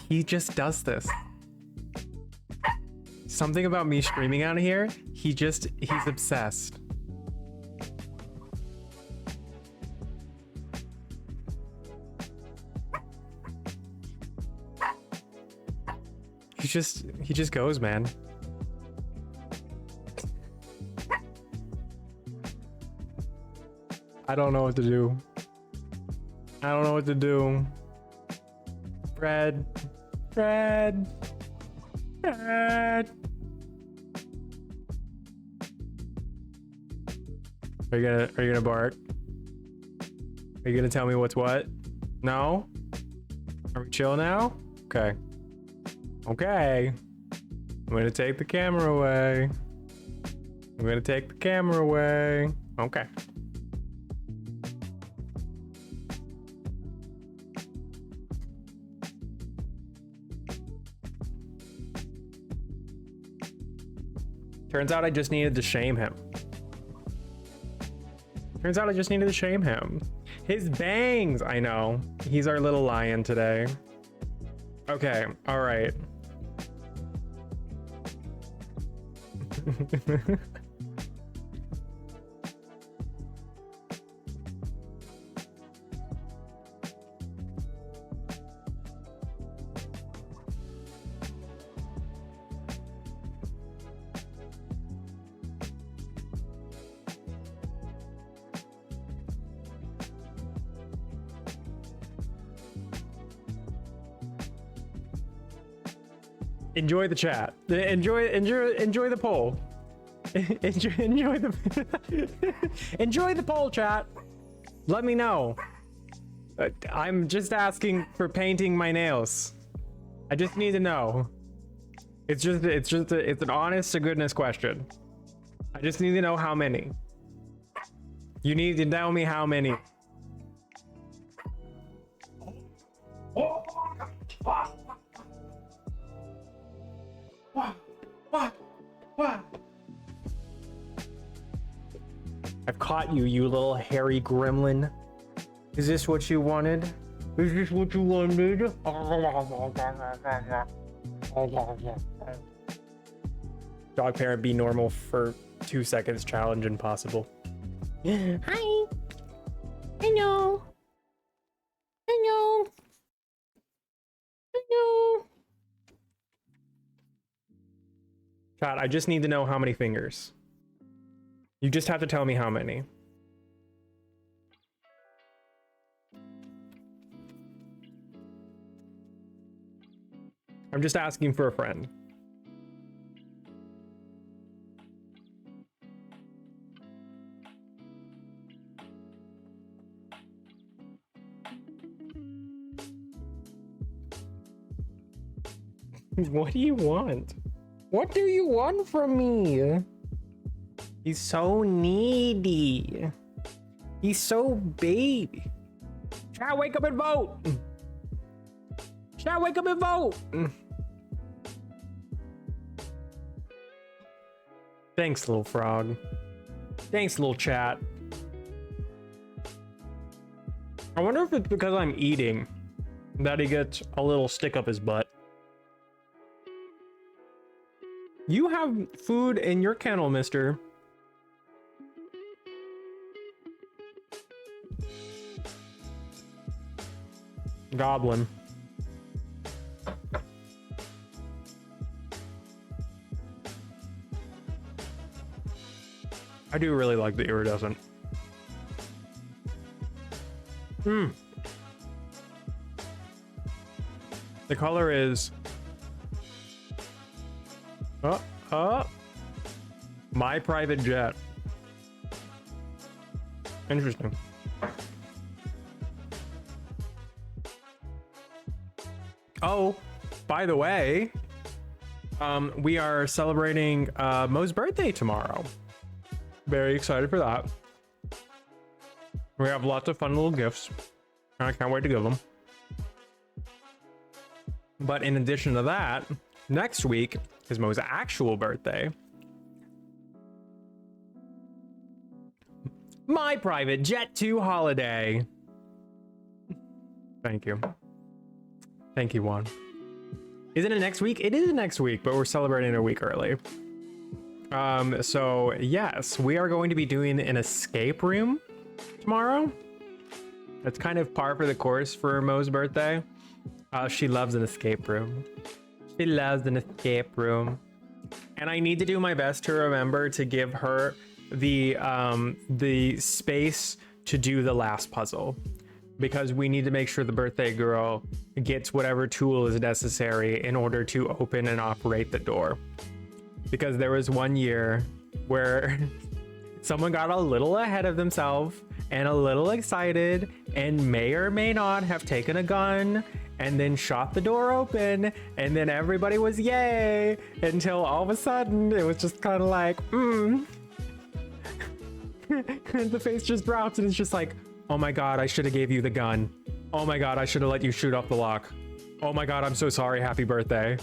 He just does this. Something about me streaming out of here, he's obsessed. He just goes, man. I don't know what to do. Fred. Are you gonna bark? Are you gonna tell me what's what? No? Are we chill now? Okay. I'm gonna take the camera away. Okay. Turns out I just needed to shame him. His bangs! I know. He's our little lion today. Okay, alright. Enjoy the chat. Enjoy the poll. enjoy the poll, chat. Let me know. I'm just asking for painting my nails. I just need to know. It's an honest to goodness question. I just need to know how many. You need to tell me how many. What? I've caught you, you little hairy gremlin. Is this what you wanted? Dog parent be normal for 2 seconds challenge impossible. Hi. Hello. Hello. Hello. Chat, I just need to know how many fingers. You just have to tell me how many. I'm just asking for a friend. What do you want? What do you want from me? He's so needy. He's so baby. Chat, wake up and vote. Chat, wake up and vote. Thanks, little frog. Thanks, little chat. I wonder if it's because I'm eating that he gets a little stick up his butt. You have food in your kennel, mister. Goblin. I do really like the iridescent. The color is My Private Jet. Interesting. Oh, by the way, we are celebrating Mo's birthday tomorrow. Very excited for that. We have lots of fun little gifts. I can't wait to give them. But in addition to that, next week is Mo's actual birthday. My Private Jet 2 holiday. Thank you. Thank you, Juan. Isn't it next week? It is next week, but we're celebrating a week early. So yes, we are going to be doing an escape room tomorrow. That's kind of par for the course for Mo's birthday. She loves an escape room. She loves an escape room. And I need to do my best to remember to give her the space to do the last puzzle, because we need to make sure the birthday girl gets whatever tool is necessary in order to open and operate the door. Because there was one year where someone got a little ahead of themselves and a little excited and may or may not have taken a gun and then shot the door open, and then everybody was yay, until all of a sudden it was just kind of like, the face just drops and it's just like, oh my god, I should have gave you the gun. Oh my god, I should have let you shoot off the lock. Oh my god, I'm so sorry, happy birthday.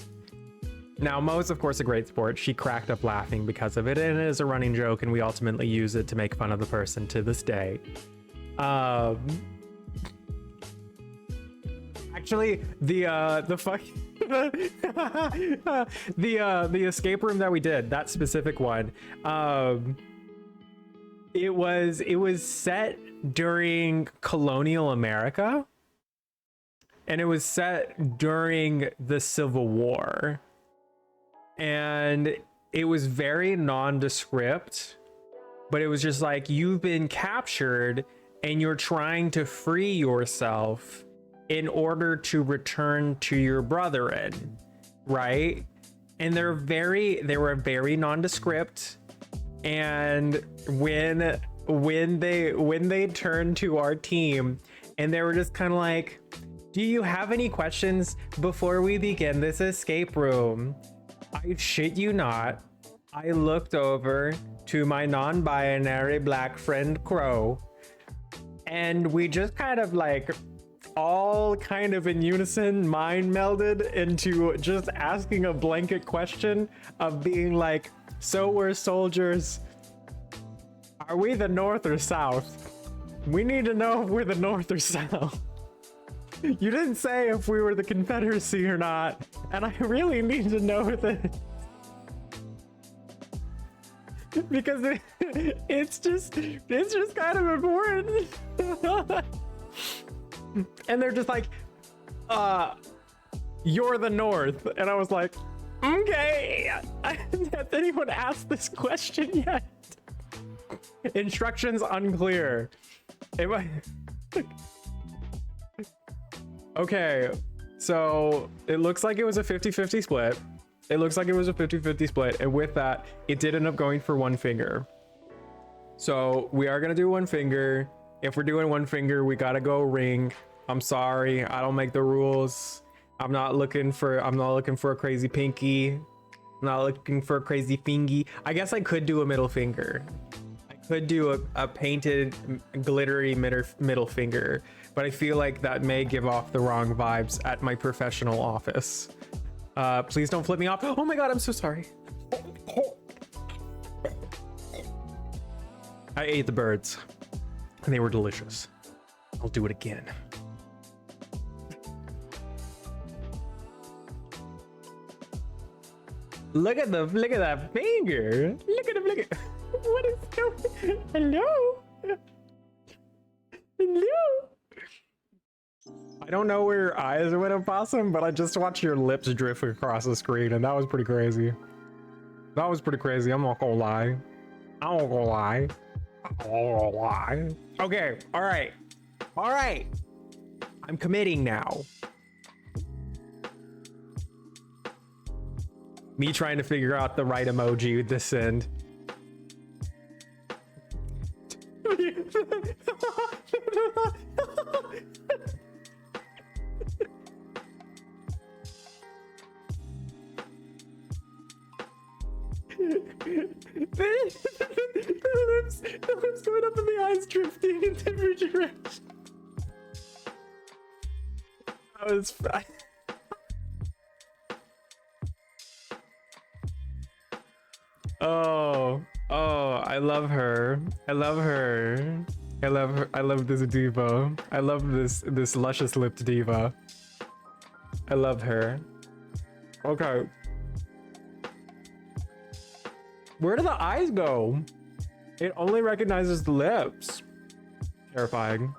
Now, Mo's of course a great sport. She cracked up laughing because of it, and it is a running joke, and we ultimately use it to make fun of the person to this day. Actually, the escape room that we did, that specific one, it was set during colonial America, and it was set during the Civil War. And it was very nondescript, but it was just like, you've been captured and you're trying to free yourself in order to return to your brethren, right? And they were very nondescript. And when they turned to our team and they were just kind of like, do you have any questions before we begin this escape room? I shit you not, I looked over to my non-binary black friend Crow, and we just kind of like all kind of in unison mind melded into just asking a blanket question of being like, so we're soldiers, are we the North or South? We need to know if we're the North or South. You didn't say if we were the Confederacy or not, and I really need to know this. because it's just kind of important. And they're just like, you're the North. And I was like, okay. Has anyone asked this question yet? Instructions unclear. Okay, so it looks like it was a 50-50 split. It looks like it was a 50-50 split. And with that, it did end up going for one finger. So we are gonna do one finger. If we're doing one finger, we gotta go ring. I'm sorry, I don't make the rules. I'm not looking for a crazy pinky. I'm not looking for a crazy fingy. I guess I could do a middle finger. I could do a painted glittery middle finger, but I feel like that may give off the wrong vibes at my professional office. Please don't flip me off. Oh my God, I'm so sorry. I ate the birds and they were delicious. I'll do it again. Look at that finger. Look at it. What is going? Hello? Hello? I don't know where your eyes went, Opossum, but I just watched your lips drift across the screen, and that was pretty crazy. That was pretty crazy. I'm not gonna lie. Okay. All right. I'm committing now. Me trying to figure out the right emoji to send. The lips going up and the eyes drifting in different directions. That was fine. Oh, I love her. I love this diva. I love this luscious lipped diva. I love her. Okay. Where do the eyes go? It only recognizes the lips. Terrifying.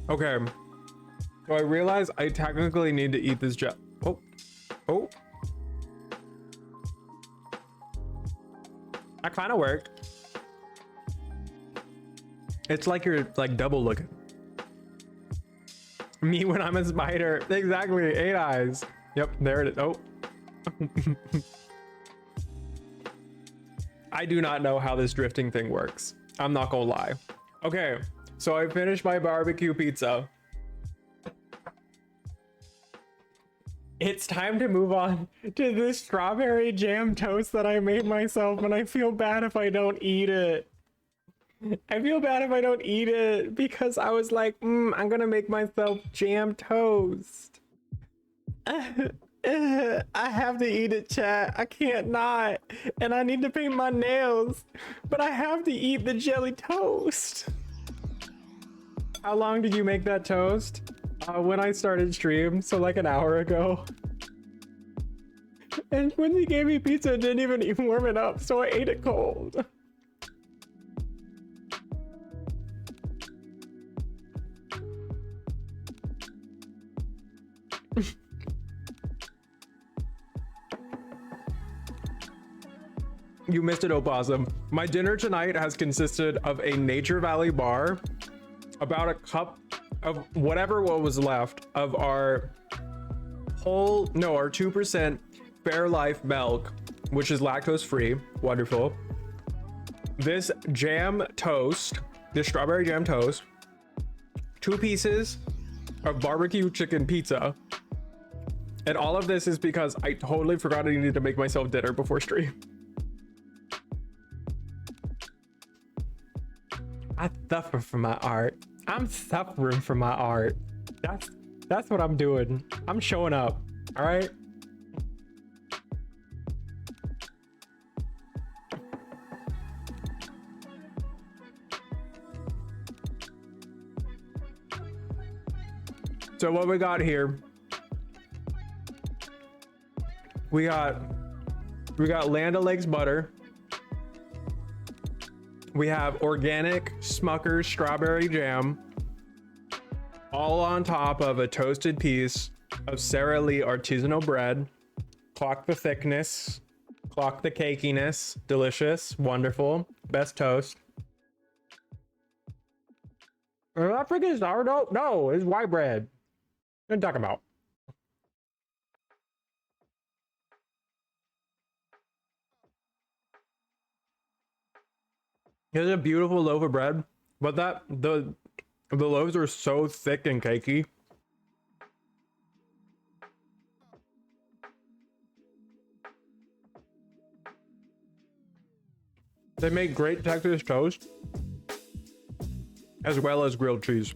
Okay. So I realize I technically need to eat this gel. Oh. That kind of worked. It's like you're like double looking. Me when I'm a spider. Exactly. 8 eyes. Yep, there it is. Oh. I do not know how this drifting thing works. I'm not gonna lie. Okay, so I finished my barbecue pizza. It's time to move on to this strawberry jam toast that I made myself, and I feel bad if I don't eat it. I feel bad if I don't eat it because I was like, I'm gonna make myself jam toast. I have to eat it, chat. I can't not. And I need to paint my nails, but I have to eat the jelly toast. How long did you make that toast? When I started stream, so like an hour ago. And when he gave me pizza, it didn't even warm it up, so I ate it cold. You missed it, Opossum. My dinner tonight has consisted of a Nature Valley bar, about a cup of whatever what was left of our our 2% Fairlife milk, which is lactose free. Wonderful. This jam toast, this strawberry jam toast, 2 pieces of barbecue chicken pizza. And all of this is because I totally forgot I needed to make myself dinner before stream. I suffer for my art. I'm suffering for my art. That's what I'm doing. I'm showing up. All right. So what we got here We got Land O'Lakes butter. We have organic Smucker's strawberry jam, all on top of a toasted piece of Sara Lee artisanal bread. Clock the thickness, clock the cakiness. Delicious, wonderful, best toast. Is that freaking sourdough? No, it's white bread. What are you talking about? It's a beautiful loaf of bread, but the loaves are so thick and cakey. They make great Texas toast, as well as grilled cheese,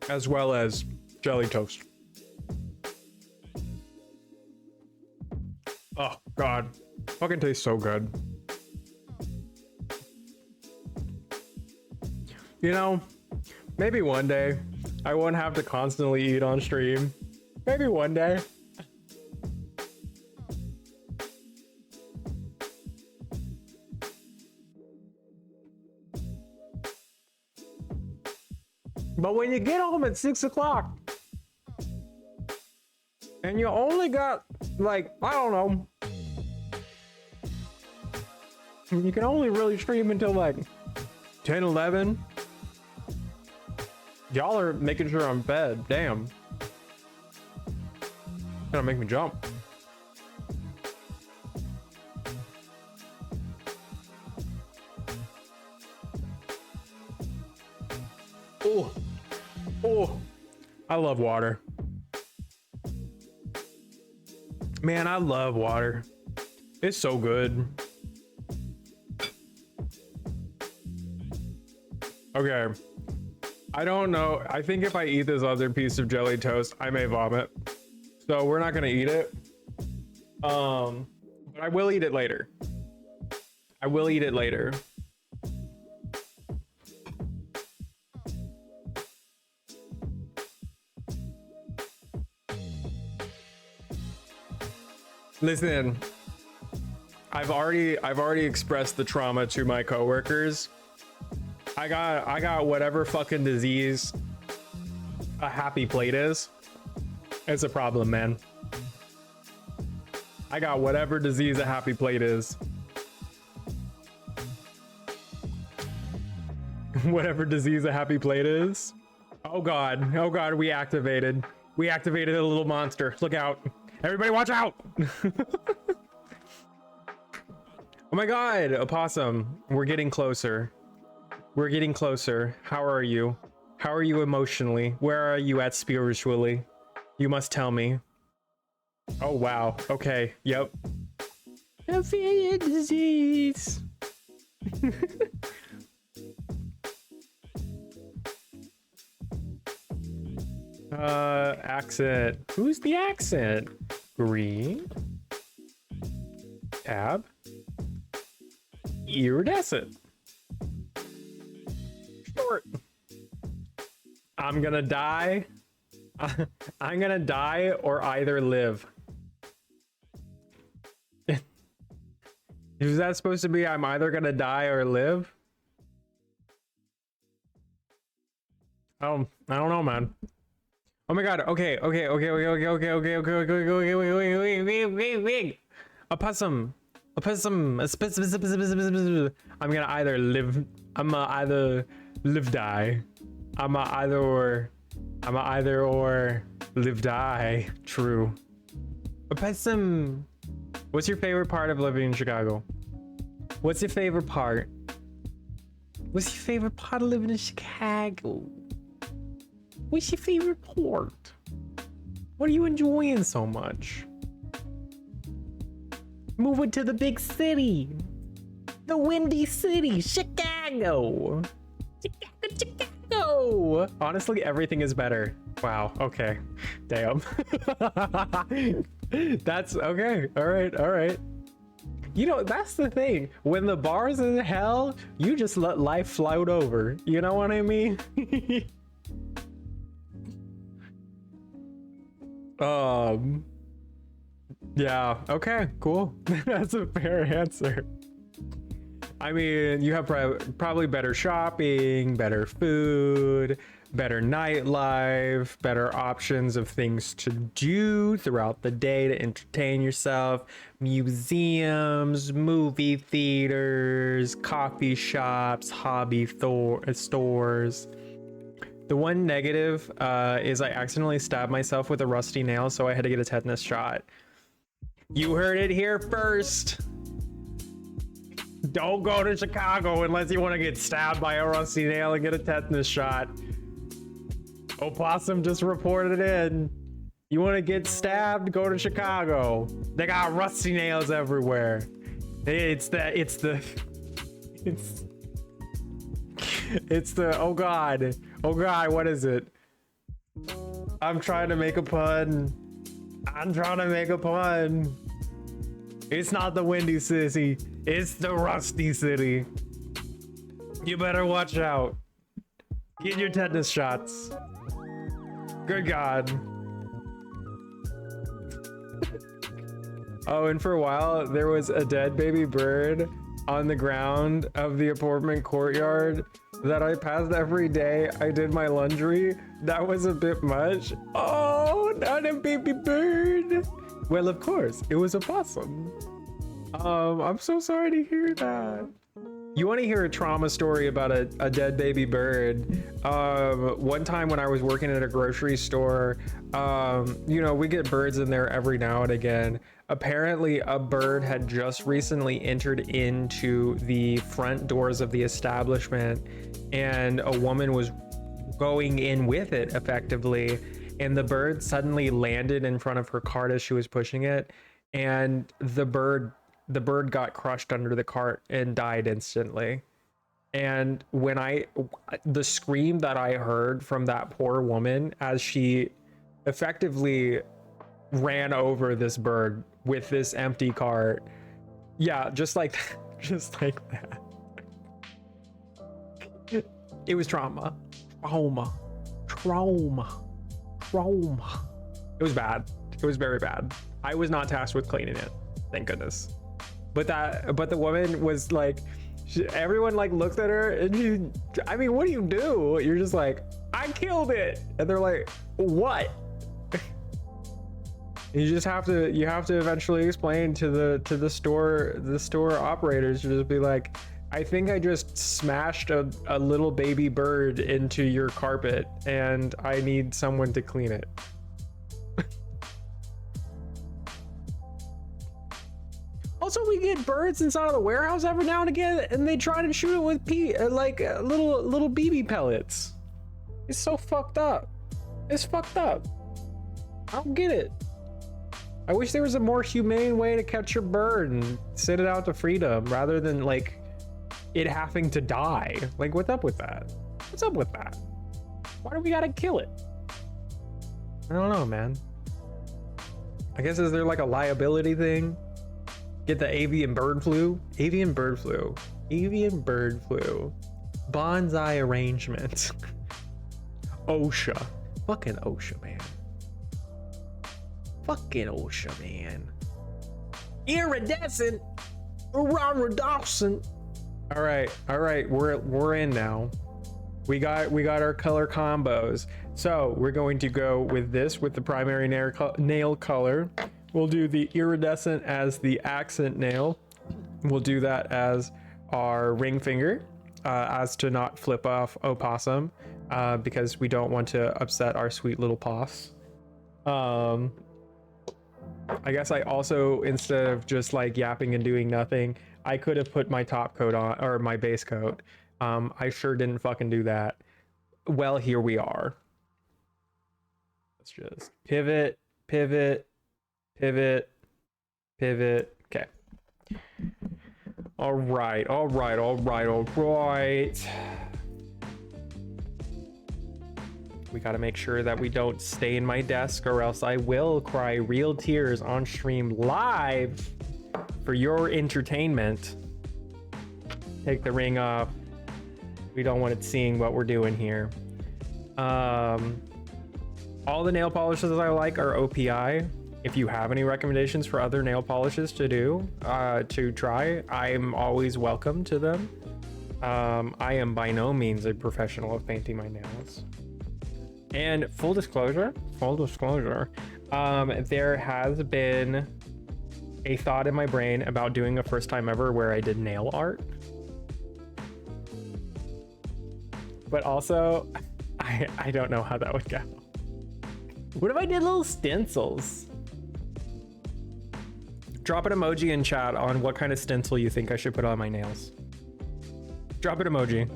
as well as jelly toast. Oh God, fucking tastes so good. You know, maybe one day I won't have to constantly eat on stream. Maybe one day. But when you get home at 6 o'clock and you only got, like, I don't know, you can only really stream until like 10, 11. Y'all are making sure I'm fed. Damn. Gonna make me jump. Oh, oh, I love water. Man, I love water. It's so good. Okay. I don't know. I think if I eat this other piece of jelly toast, I may vomit. So we're not gonna eat it. But I will eat it later. I will eat it later. Listen, I've already expressed the trauma to my coworkers. I got whatever fucking disease a happy plate is. It's a problem, man. I got whatever disease a happy plate is. Whatever disease a happy plate is. Oh God, we activated a little monster. Look out. Everybody watch out. Oh my God, opossum. We're getting closer. We're getting closer. How are you? How are you emotionally? Where are you at spiritually? You must tell me. Oh wow. Okay. Yep. Affiliate disease. Accent. Who's the accent? Green. Tab. Iridescent. Short. I'm gonna die. I'm gonna die or either live. Is that supposed to be I'm either gonna die or live? Oh, I don't know, man. Oh my God. Okay. A possum. I'm gonna either live. Either live die. Either or live die. True. A possum. What's your favorite part of living in Chicago? What's your favorite part? What's your favorite part of living in Chicago? What's your favorite part? What are you enjoying so much? Moving to the big city. The Windy City, Chicago. Chicago. Honestly, everything is better. Wow, okay. Damn. That's okay. All right. You know, that's the thing. When the bar's in hell, you just let life float over. You know what I mean? Yeah, okay, cool. That's a fair answer. I mean, you have probably better shopping, better food, better nightlife, better options of things to do throughout the day to entertain yourself, museums, movie theaters, coffee shops, hobby stores. The one negative is I accidentally stabbed myself with a rusty nail, so I had to get a tetanus shot. You heard it here first. Don't go to Chicago unless you want to get stabbed by a rusty nail and get a tetanus shot. Opossum just reported in. You want to get stabbed? Go to Chicago. They got rusty nails everywhere. It's the oh god, what is it? I'm trying to make a pun. It's not the Windy City, it's the Rusty City. You better watch out. Get your tetanus shots. Good god. Oh, and for a while there was a dead baby bird on the ground of the apartment courtyard that I passed every day I did my laundry. That was a bit much. Oh, not a baby bird. Well, of course, it was a possum. I'm so sorry to hear that. You want to hear a trauma story about a dead baby bird? One time when I was working at a grocery store, you know, we get birds in there every now and again. Apparently a bird had just recently entered into the front doors of the establishment, and a woman was going in with it effectively, and the bird suddenly landed in front of her cart as she was pushing it, and the bird got crushed under the cart and died instantly. And when the scream that I heard from that poor woman as she effectively ran over this bird with this empty cart, yeah, just like that. It was trauma. It was bad. It was very bad. I was not tasked with cleaning it, thank goodness. But the woman was like, everyone like looked at her and I mean, what do you do? You're just like, I killed it. And they're like, what? You have to eventually explain to the store operators. You just be like, I think I just smashed a little baby bird into your carpet and I need someone to clean it. Also, we get birds inside of the warehouse every now and again, and they try to shoot it with little BB pellets. It's so fucked up. It's fucked up. I don't get it. I wish there was a more humane way to catch your bird and send it out to freedom rather than like it having to die. Like, what's up with that? What's up with that? Why do we gotta kill it? I don't know, man. I guess is there like a liability thing? Get the avian bird flu? Avian bird flu. Bonsai arrangement. OSHA. Fucking OSHA, man. Iridescent. Ronald Dawson. All right, we're in now. We got our color combos. So we're going to go with this with the primary nail color. We'll do the iridescent as the accent nail. We'll do that as our ring finger, as to not flip off Opossum, because we don't want to upset our sweet little paws. I guess I also, instead of just like yapping and doing nothing, I could have put my top coat on, or my base coat. I sure didn't fucking do that. Well, here we are. Let's just pivot. Okay. All right. We got to make sure that we don't stain my desk, or else I will cry real tears on stream live for your entertainment. Take the ring off. We don't want it seeing what we're doing here. All the nail polishes I like are OPI. If you have any recommendations for other nail polishes to do, to try, I'm always welcome to them. I am by no means a professional of painting my nails. And full disclosure, there has been a thought in my brain about doing a first time ever where I did nail art. But also, I don't know how that would go. What if I did little stencils? Drop an emoji in chat on what kind of stencil you think I should put on my nails. Drop an emoji.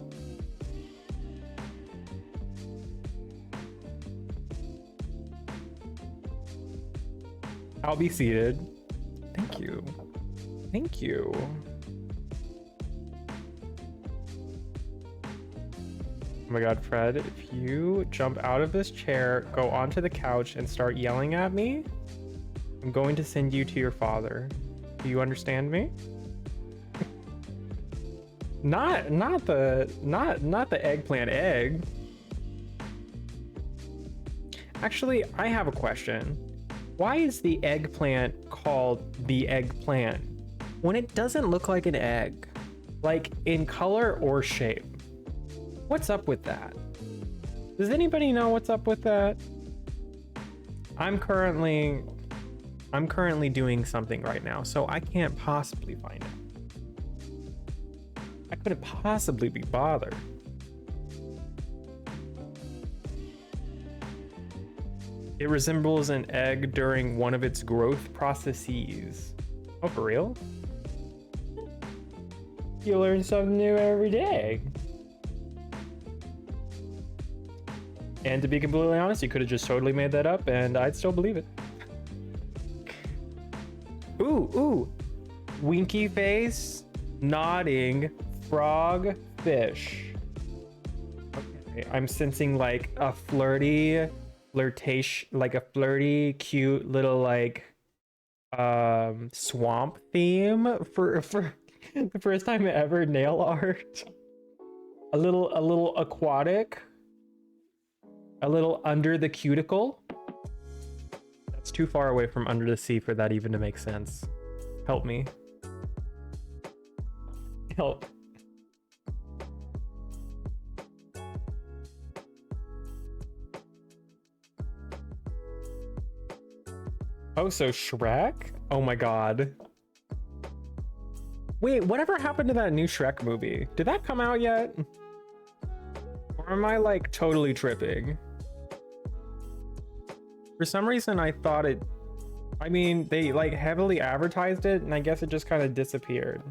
I'll be seated. Thank you. Thank you. Oh my god, Fred, if you jump out of this chair, go onto the couch and start yelling at me, I'm going to send you to your father. Do you understand me? not the eggplant egg. Actually, I have a question. Why is the eggplant called the eggplant when it doesn't look like an egg? Like in color or shape? What's up with that? Does anybody know what's up with that? I'm currently doing something right now, so I can't possibly find it. I couldn't possibly be bothered. It resembles an egg during one of its growth processes. Oh, for real? You learn something new every day. And to be completely honest, you could have just totally made that up and I'd still believe it. Ooh. Winky face, nodding, frog, fish. Okay, I'm sensing like a flirtation, like a flirty, cute little like swamp theme for the first time ever nail art. A little aquatic. A little under the cuticle. That's too far away from under the sea for that even to make sense. Help me. Help. Oh, so Shrek? Oh my god. Wait, whatever happened to that new Shrek movie? Did that come out yet? Or am I like totally tripping? For some reason I thought it, I mean, they like heavily advertised it and I guess it just kind of disappeared.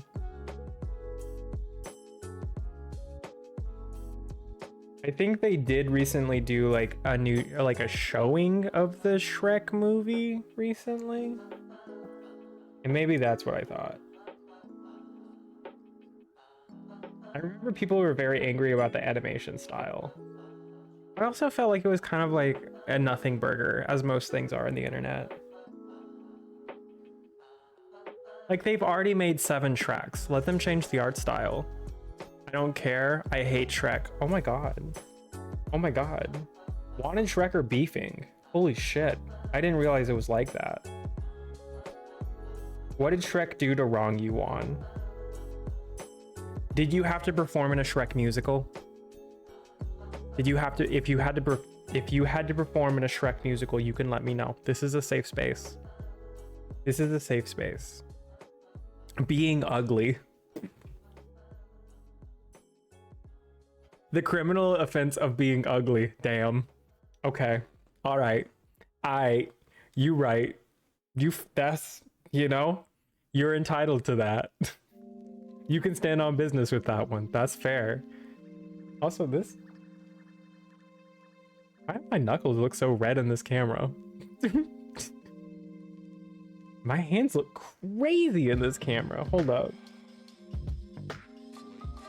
I think they did recently do like a new, like a showing of the Shrek movie recently. And maybe that's what I thought. I remember people were very angry about the animation style. I also felt like it was kind of like a nothing burger, as most things are on the internet. Like, they've already made 7 Shreks. Let them change the art style. I don't care. I hate Shrek. Oh my god. Oh my god. Juan and Shrek are beefing. Holy shit. I didn't realize it was like that. What did Shrek do to wrong you, Juan? Did you have to perform in a Shrek musical? Did you have to, if you had to perform in a Shrek musical, you can let me know. This is a safe space. This is a safe space. Being ugly. The criminal offense of being ugly. Damn. Okay. All right. You right. That's, you know, you're entitled to that. You can stand on business with that one. That's fair. Also, this. Why do my knuckles look so red in this camera? My hands look crazy in this camera. Hold up.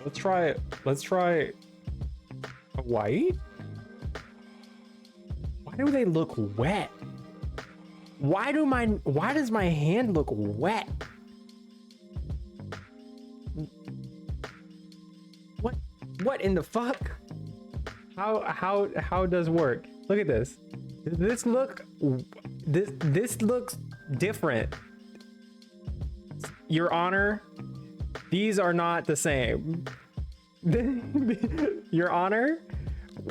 Let's try a white. Why do they look wet? Why does my hand look wet? What in the fuck? How does work? Look at this. This look, this looks different. Your Honor, these are not the same. Your Honor,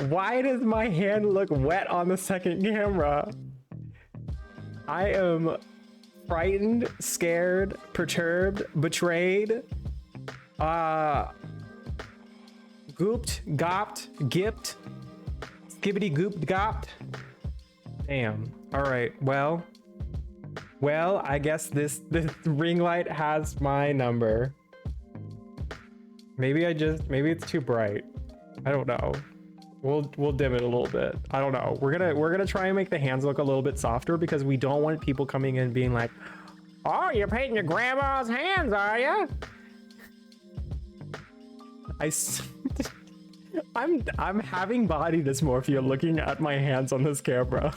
why does my hand look wet on the second camera? I am frightened, scared, perturbed, betrayed, gooped, gopped, gipped, skibbity gooped, gopped. Damn. All right. Well, I guess this ring light has my number. Maybe it's too bright. I don't know. We'll dim it a little bit. I don't know. We're gonna try and make the hands look a little bit softer because we don't want people coming in being like, "Oh, you're painting your grandma's hands, are you?" I'm having body dysmorphia looking at my hands on this camera.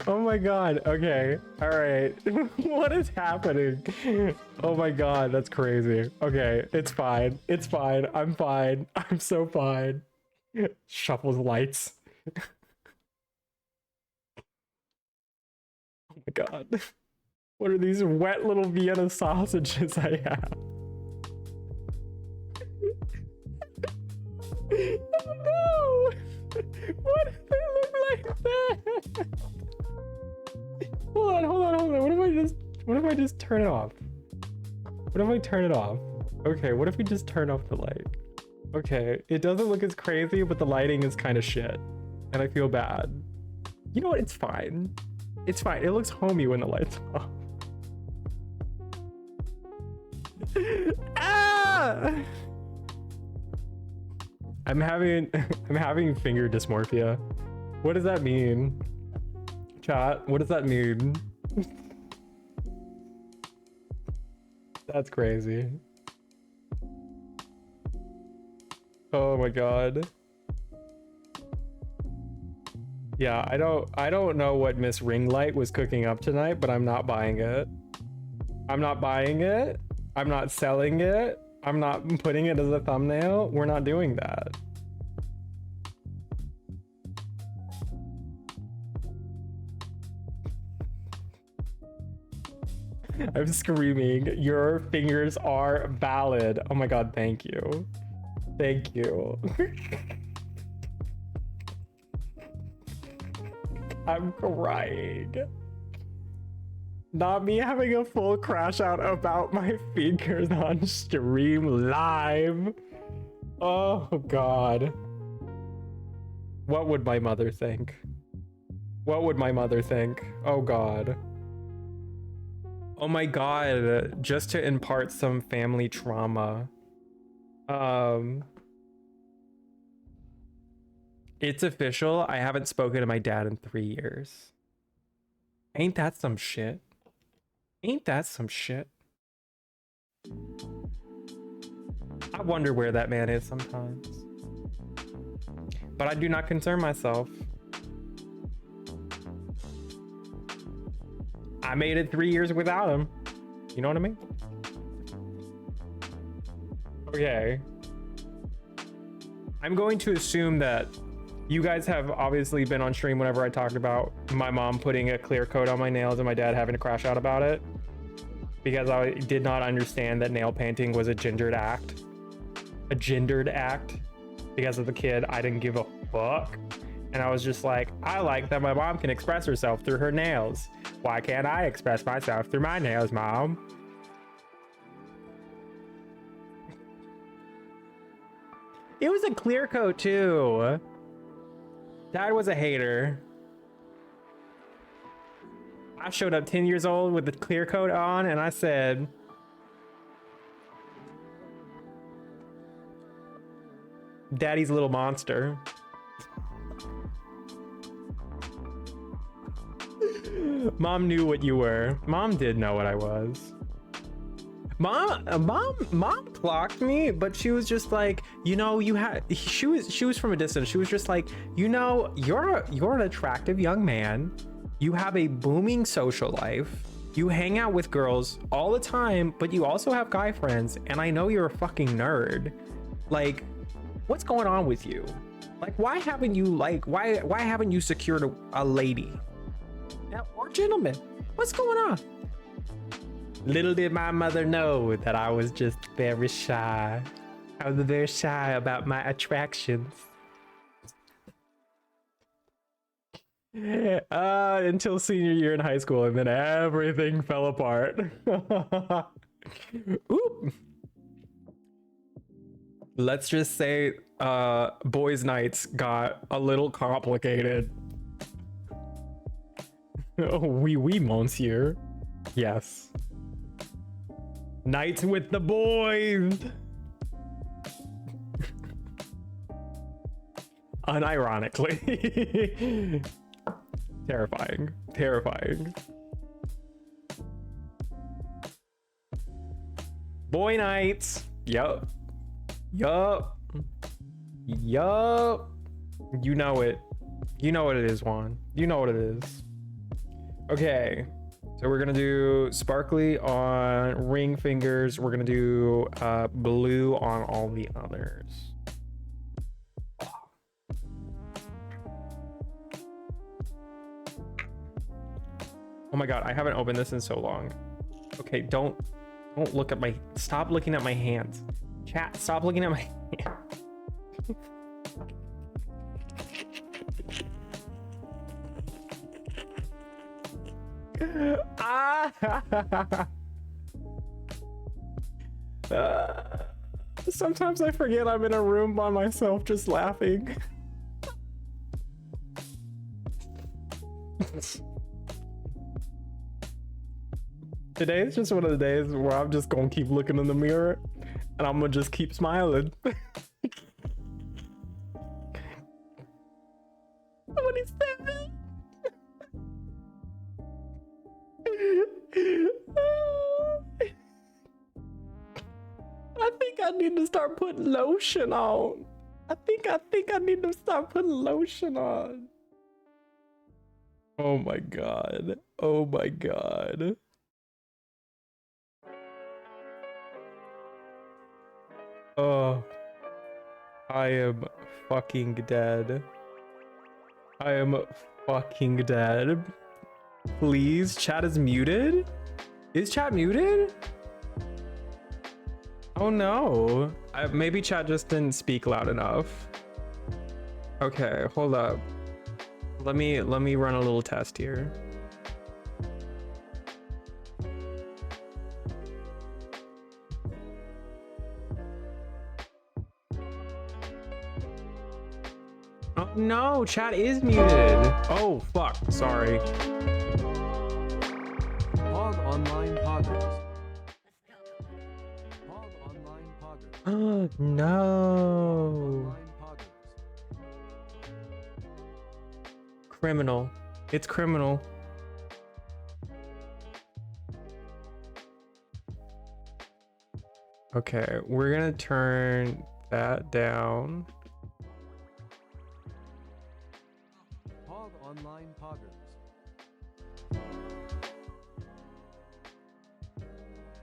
Oh my god. Okay. All right. What is happening? Oh my god, that's crazy. Okay, it's fine. It's fine. I'm fine. I'm so fine. Shuffles lights. Oh my god. What are these wet little Vienna sausages I have? Oh no! What if they look like that? Hold on. What if I just turn it off? What if I turn it off? Okay, what if we just turn off the light? Okay, it doesn't look as crazy, but the lighting is kind of shit. And I feel bad. You know what? It's fine. It's fine. It looks homey when the light's off. Ah! I'm having finger dysmorphia. What does that mean? Chat, what does that mean? That's crazy. Oh my god. Yeah, I don't know what Miss Ringlight was cooking up tonight, but I'm not buying it. I'm not buying it. I'm not selling it. I'm not putting it as a thumbnail. We're not doing that. I'm screaming. Your fingers are valid. Oh my god, thank you. Thank you. I'm crying. Not me having a full crash out about my fingers on stream live. Oh god. What would my mother think? What would my mother think? Oh god. Oh my god, just to impart some family trauma. It's official. I haven't spoken to my dad in 3 years. Ain't that some shit? Ain't that some shit? I wonder where that man is sometimes. But I do not concern myself. I made it 3 years without him. You know what I mean? Okay. I'm going to assume that you guys have obviously been on stream whenever I talked about my mom putting a clear coat on my nails and my dad having to crash out about it. Because I did not understand that nail painting was a gendered act. A gendered act. Because as a kid, I didn't give a fuck. And I was just like, I like that my mom can express herself through her nails. Why can't I express myself through my nails, Mom? It was a clear coat too. Dad was a hater. I showed up 10 years old with the clear coat on and I said, Daddy's a little monster. Mom knew what you were. Mom did know what I was. Mom clocked me, but she was just like, you know, she was from a distance. She was just like, you know, you're an attractive young man. You have a booming social life. You hang out with girls all the time, but you also have guy friends. And I know you're a fucking nerd. Like, What's going on with you? Like, why haven't you why haven't you secured a lady? Yeah, or gentleman? What's going on? Little did my mother know that I was just very shy. I was very shy about my attractions. Until senior year in high school, and then everything fell apart. Oop. Let's just say boys' nights got a little complicated. Oh, oui, monsieur. Yes. Nights with the boys. Unironically. Terrifying. Terrifying. Boy nights. Yup. Yup. Yup. You know it. You know what it is, Juan. You know what it is. Okay. So we're gonna do sparkly on ring fingers. We're gonna do blue on all the others. Oh my god, I haven't opened this in so long. Okay, don't look at my, stop looking at my hands. Chat, stop looking at my hands. Sometimes I forget I'm in a room by myself just laughing. Today is just one of the days where I'm just gonna keep looking in the mirror and I'm gonna just keep smiling. 27. I think I need to start putting lotion on. I think I need to start putting lotion on. Oh my god. Oh my god. Oh, I am fucking dead. I am fucking dead. Please, chat is muted? Is chat muted? Oh no. Maybe chat just didn't speak loud enough. Okay, hold up. Let me run a little test here. Oh no, chat is muted. Oh fuck, sorry. Pog online poggers. Pog online poggers. Oh no. Online poggers. Criminal. It's criminal. Okay, we're gonna turn that down. Pog online poggers.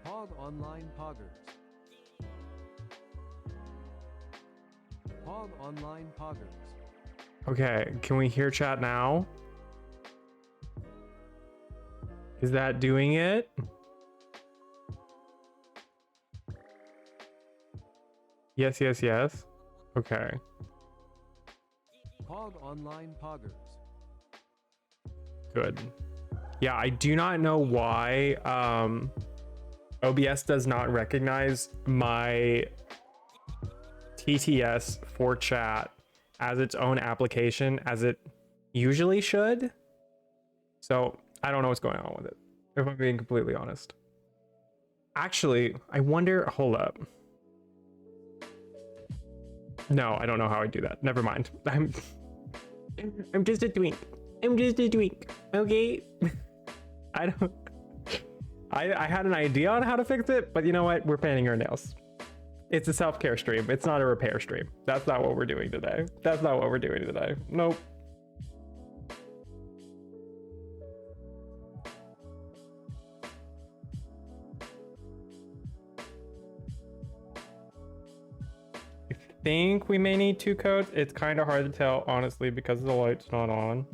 Pog online poggers. Pog online poggers. Okay, can we hear chat now? Is that doing it? Yes, yes, yes. Okay. Pog online poggers. Good. Yeah, I do not know why OBS does not recognize my TTS for chat as its own application as it usually should. So I don't know what's going on with it, if I'm being completely honest. Actually, I wonder, hold up. No, I don't know how I do that. Never mind. I'm just a twink. I'm just a twink. Okay. I had an idea on how to fix it, but you know what? We're painting our nails. It's a self-care stream. It's not a repair stream. That's not what we're doing today. That's not what we're doing today. Nope. think we may need 2 coats. It's kind of hard to tell, honestly, because the light's not on.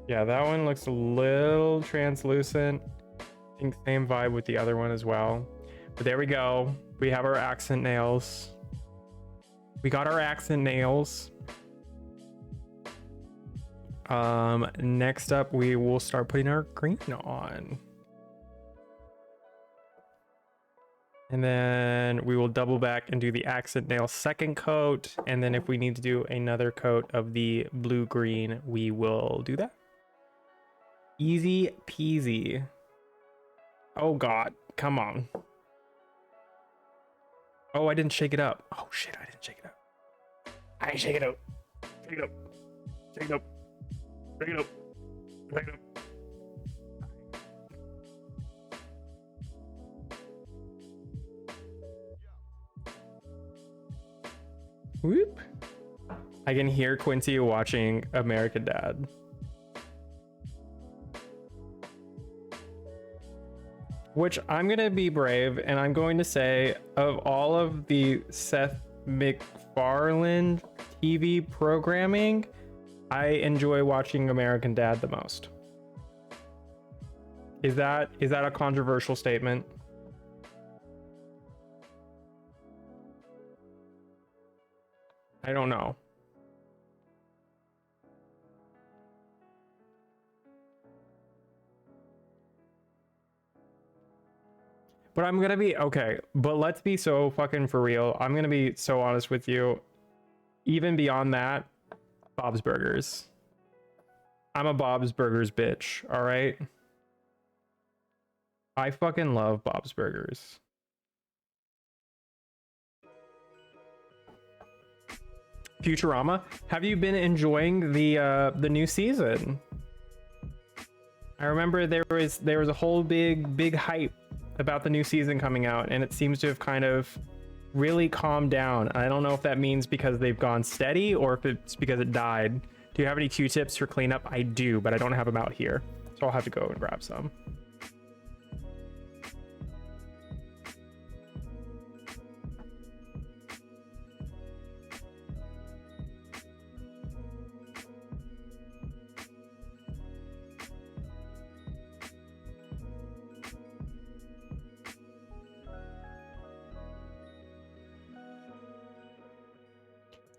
Yeah, that one looks a little translucent. I think same vibe with the other one as well. But there we go. We have our accent nails. We got our accent nails. Next up, we will start putting our green on. And then we will double back and do the accent nail second coat. And then if we need to do another coat of the blue green, we will do that. Easy peasy. Oh God, come on. Oh, I didn't shake it up. Oh shit, I didn't shake it up. I didn't shake it up. Shake it up. Shake it up. Shake it up. Shake it up. Whoop. I can hear Quincy watching American Dad. Which I'm going to be brave and I'm going to say, of all of the Seth MacFarlane TV programming, I enjoy watching American Dad the most. Is that a controversial statement? I don't know. But I'm gonna be okay, but let's be so fucking for real. I'm gonna be so honest with you. Even beyond that, Bob's Burgers. I'm a Bob's Burgers bitch, all right? I fucking love Bob's Burgers. Futurama, have you been enjoying the new season? I remember there was a whole big hype about the new season coming out, and it seems to have kind of really calmed down. I don't know if that means because they've gone steady or if it's because it died. Do you have any Q-tips for cleanup? I do, but I don't have them out here, so I'll have to go and grab some.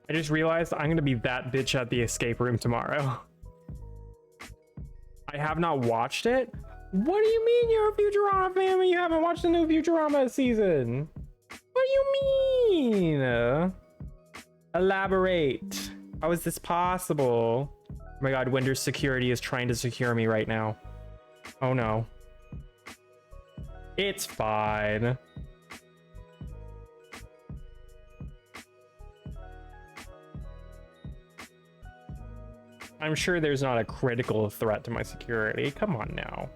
I just realized I'm gonna be that bitch at the escape room tomorrow. I have not watched it. What do you mean you're a Futurama fan and you haven't watched the new Futurama season? What do you mean? Elaborate. How is this possible? Oh my God, Windows security is trying to secure me right now. Oh no. It's fine. I'm sure there's not a critical threat to my security. Come on now.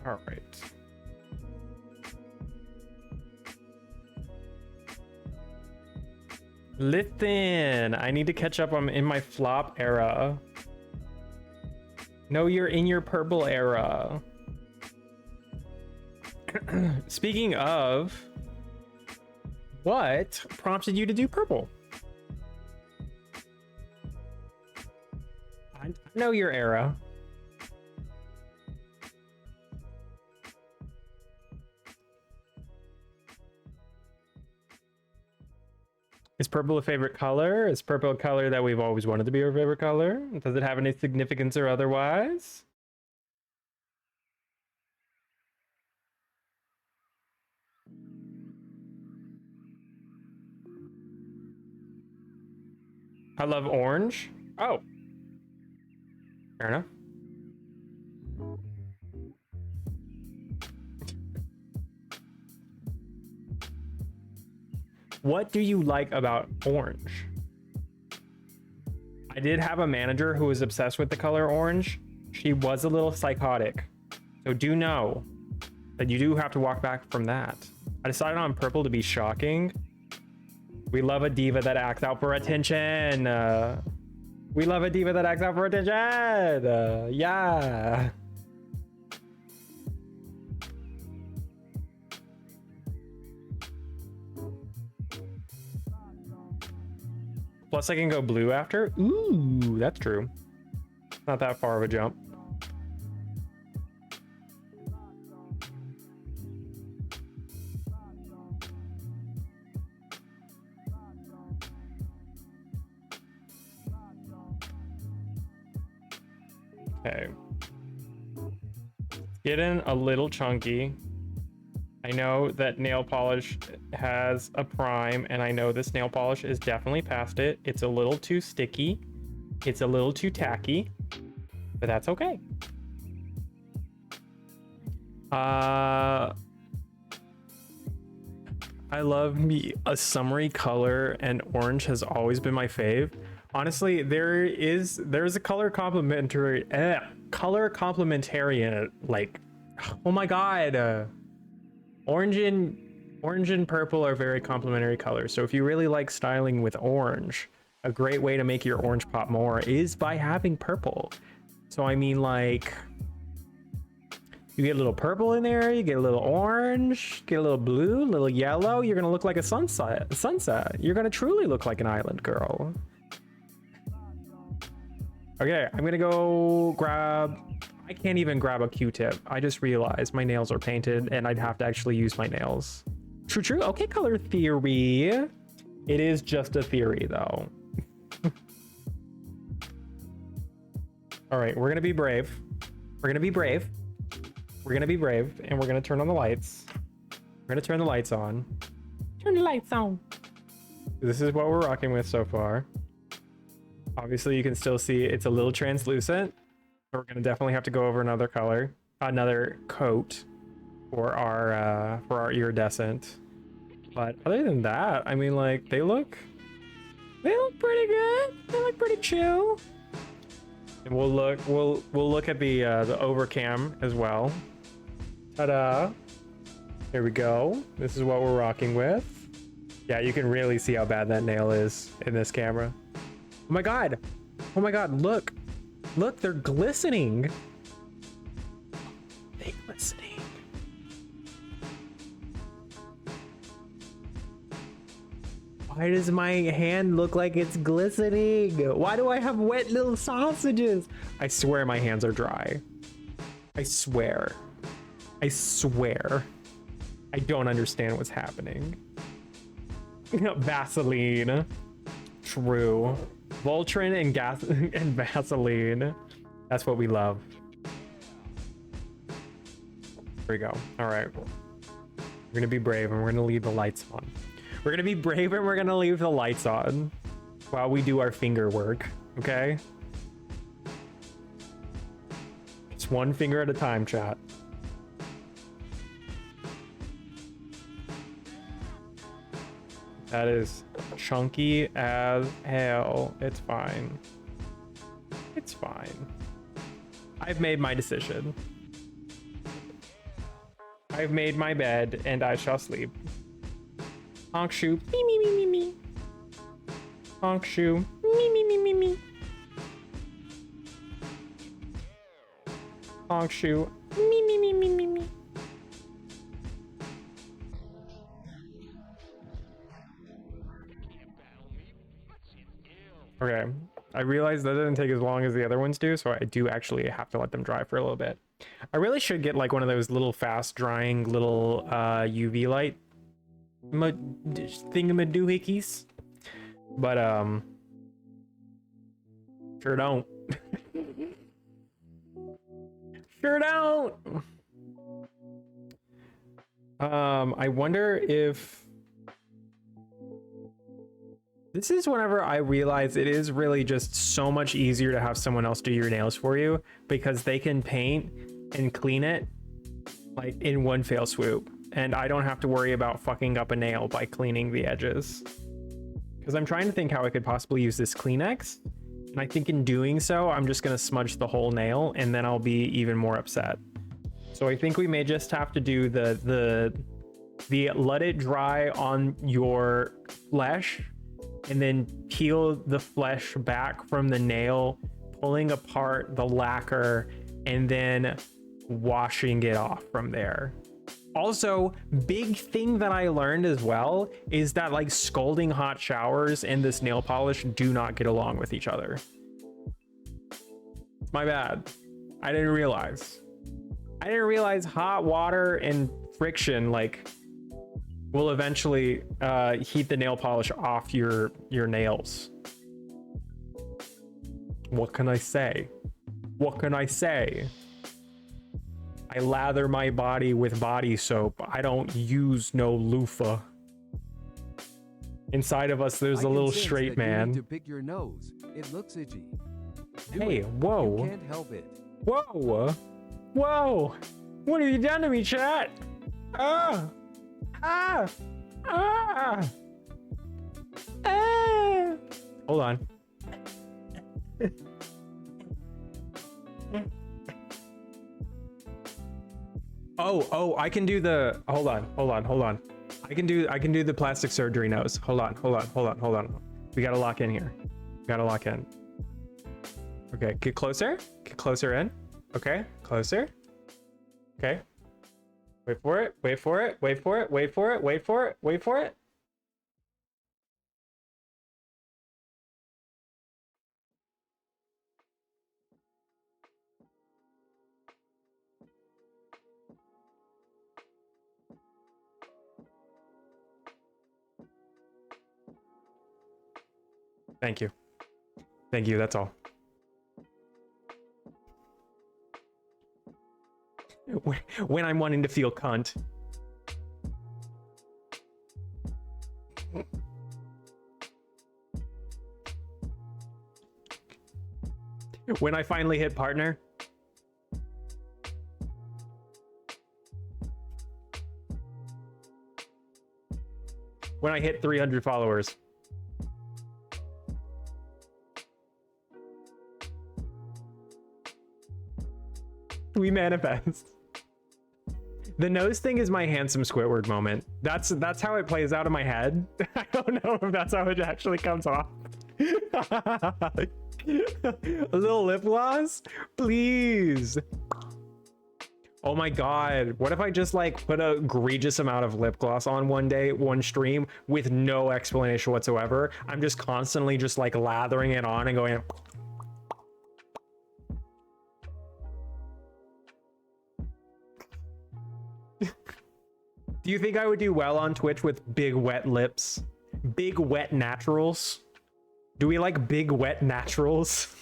All right. Listen, I need to catch up. I'm in my flop era. No, you're in your purple era. Speaking of, what prompted you to do purple? I know your era. Is purple a favorite color? Is purple a color that we've always wanted to be our favorite color? Does it have any significance or otherwise? I love orange. Oh. Fair enough. What do you like about orange? I did have a manager who was obsessed with the color orange. She was a little psychotic. So do know that you do have to walk back from that. I decided on purple to be shocking. We love a diva that acts out for attention. We love a diva that acts out for attention. Yeah. Plus I can go blue after. Ooh, that's true. Not that far of a jump. Okay. Getting a little chunky. I know that nail polish has a prime, and I know this nail polish is definitely past it. It's a little too sticky. It's a little too tacky, but that's okay. I love me a summery color, and orange has always been my fave. Honestly, there's a color complementarian, like, oh my god, orange and purple are very complementary colors. So if you really like styling with orange, a great way to make your orange pop more is by having purple. So I mean, like, you get a little purple in there, you get a little orange, get a little blue, a little yellow, you're gonna look like a sunset. You're gonna truly look like an island girl. Okay, I'm gonna go grab, I can't even grab a Q-tip. I just realized my nails are painted and I'd have to actually use my nails. True. Okay, color theory. It is just a theory though. All right, we're gonna be brave. We're gonna be brave. We're gonna be brave, and we're gonna turn on the lights. We're gonna turn the lights on. Turn the lights on. This is what we're rocking with so far. Obviously, you can still see it's a little translucent. So we're gonna definitely have to go over another color, another coat for our iridescent. But other than that, I mean, like, they look pretty good. They look pretty chill. And we'll look at the overcam as well. Ta-da! Here we go. This is what we're rocking with. Yeah, you can really see how bad that nail is in this camera. Oh my god! Oh my god! Look, they're glistening. They're glistening. Why does my hand look like it's glistening? Why do I have wet little sausages? I swear my hands are dry. I swear. I don't understand what's happening. Vaseline. True. Voltron and Vaseline. That's what we love. Here we go. All right. We're gonna be brave and we're gonna leave the lights on. We're gonna be brave and we're gonna leave the lights on while we do our finger work, okay? It's one finger at a time, chat. That is chunky as hell. It's fine. It's fine. I've made my decision. I've made my bed and I shall sleep. Honk shoe. Me me me me me. Honk shoe. Me me me me me. Honk shoe. Me me me me me me. Okay, I realized that didn't take as long as the other ones do, so I do actually have to let them dry for a little bit. I really should get like one of those little fast drying little UV light thingamadoohickeys, but sure don't. Sure don't. I wonder if this is whenever I realize it is really just so much easier to have someone else do your nails for you, because they can paint and clean it like in one fell swoop, and I don't have to worry about fucking up a nail by cleaning the edges. Because I'm trying to think how I could possibly use this Kleenex, and I think in doing so I'm just gonna smudge the whole nail and then I'll be even more upset. So I think we may just have to do the let it dry on your flesh and then peel the flesh back from the nail, pulling apart the lacquer, and then washing it off from there. Also, big thing that I learned as well is that like scalding hot showers and this nail polish do not get along with each other. My bad. I didn't realize hot water and friction like will eventually heat the nail polish off your nails. What can I say? What can I say? I lather my body with body soap. I don't use no loofah. Inside of us, there's a little straight man. You need to pick your nose. It looks itchy. Do Hey, it. whoa. You can't help it. Whoa. Whoa. What have you done to me, chat? Ah. Ah. Ah. Ah. Hold on. Oh, I can do the, hold on. I can do the plastic surgery nose. Hold on. We gotta lock in here. Okay, get closer in. Okay, closer. Okay. Wait for it. Thank you, that's all. When I'm wanting to feel cunt. When I finally hit partner. When I hit 300 followers. We manifest. The nose thing is my handsome Squidward moment. That's how it plays out in my head. I don't know if that's how it actually comes off. A little lip gloss, please. Oh my god, what if I just like put a egregious amount of lip gloss on one day, one stream, with no explanation whatsoever? I'm just constantly just like lathering it on and going. Do you think I would do well on Twitch with big wet lips? Big wet naturals? Do we like big wet naturals?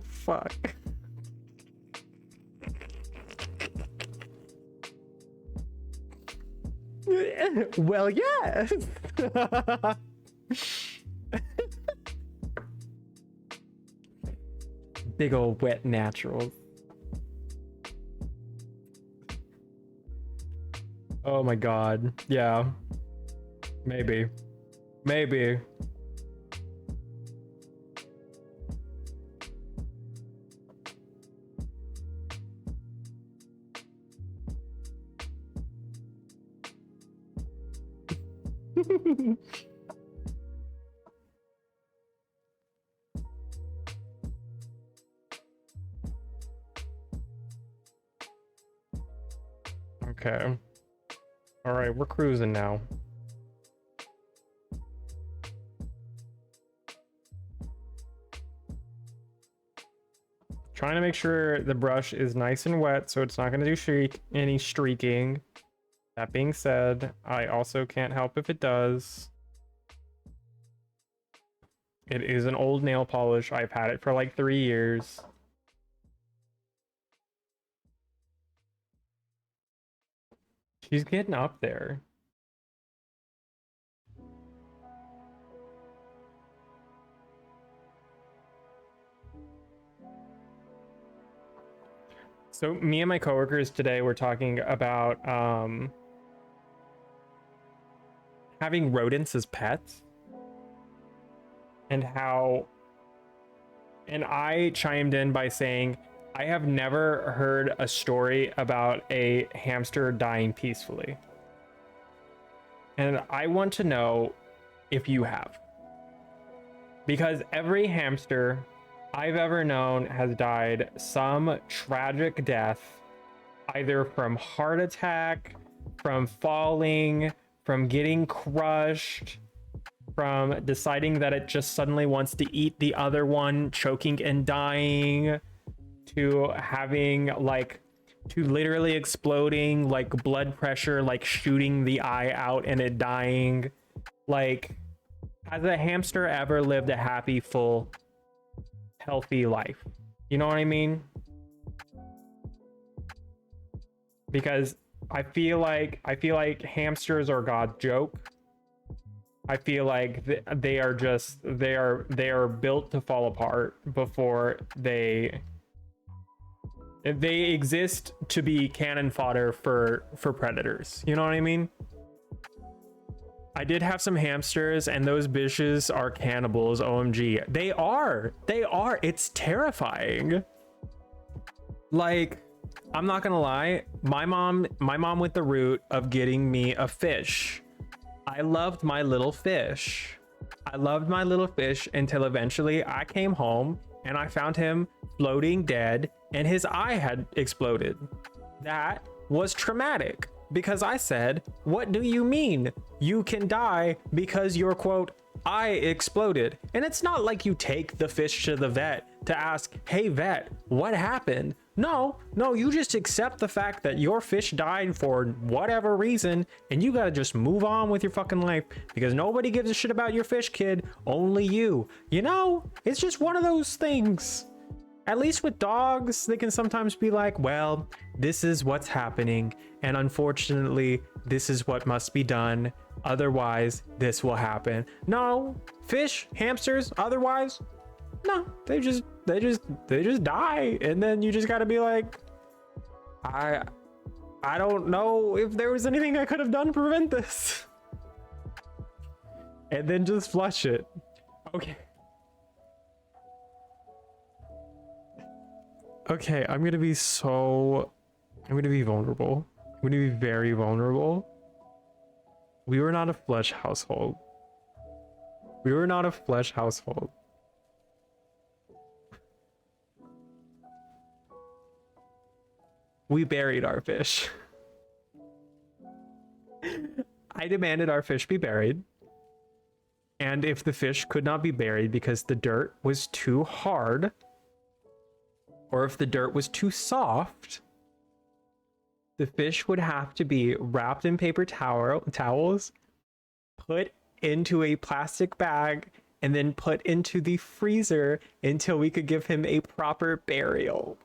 Fuck. Well, yes. Big old wet naturals. Oh my god. Yeah. Maybe. Okay. All right, we're cruising now. Trying to make sure the brush is nice and wet so it's not going to do any streaking. That being said, I also can't help if it does. It is an old nail polish. I've had it for like 3 years. She's getting up there. So me and my coworkers today were talking about having rodents as pets and how And I chimed in by saying, I have never heard a story about a hamster dying peacefully. And I want to know if you have. Because every hamster I've ever known has died some tragic death, either from heart attack, from falling, from getting crushed, from deciding that it just suddenly wants to eat the other one, choking and dying, to having like, to literally exploding, like blood pressure, like shooting the eye out and it dying. Like, has a hamster ever lived a happy, full, healthy life? You know what I mean? Because I feel like hamsters are God's joke. I feel like they are built to fall apart before they exist to be cannon fodder for predators. You know what I mean? I did have some hamsters, and those bitches are cannibals. OMG. They are. It's terrifying. Like, I'm not gonna lie. My mom went the route of getting me a fish. I loved my little fish. Until eventually I came home and I found him floating dead and his eye had exploded. That was traumatic because I said, what do you mean you can die because your quote eye exploded? And it's not like you take the fish to the vet to ask, hey vet, what happened? No, you just accept the fact that your fish died for whatever reason and you gotta just move on with your fucking life because nobody gives a shit about your fish, kid, only you. You know, it's just one of those things. At least with dogs, they can sometimes be like, well, this is what's happening, and unfortunately, this is what must be done. Otherwise, this will happen. No, fish, hamsters, otherwise, no, they just die, and then you just gotta be like, I don't know if there was anything I could have done to prevent this. And then just flush it. Okay, I'm gonna be vulnerable. I'm gonna be very vulnerable. We were not a flesh household. We buried our fish. I demanded our fish be buried. And if the fish could not be buried because the dirt was too hard, or if the dirt was too soft, the fish would have to be wrapped in paper towels, put into a plastic bag, and then put into the freezer until we could give him a proper burial.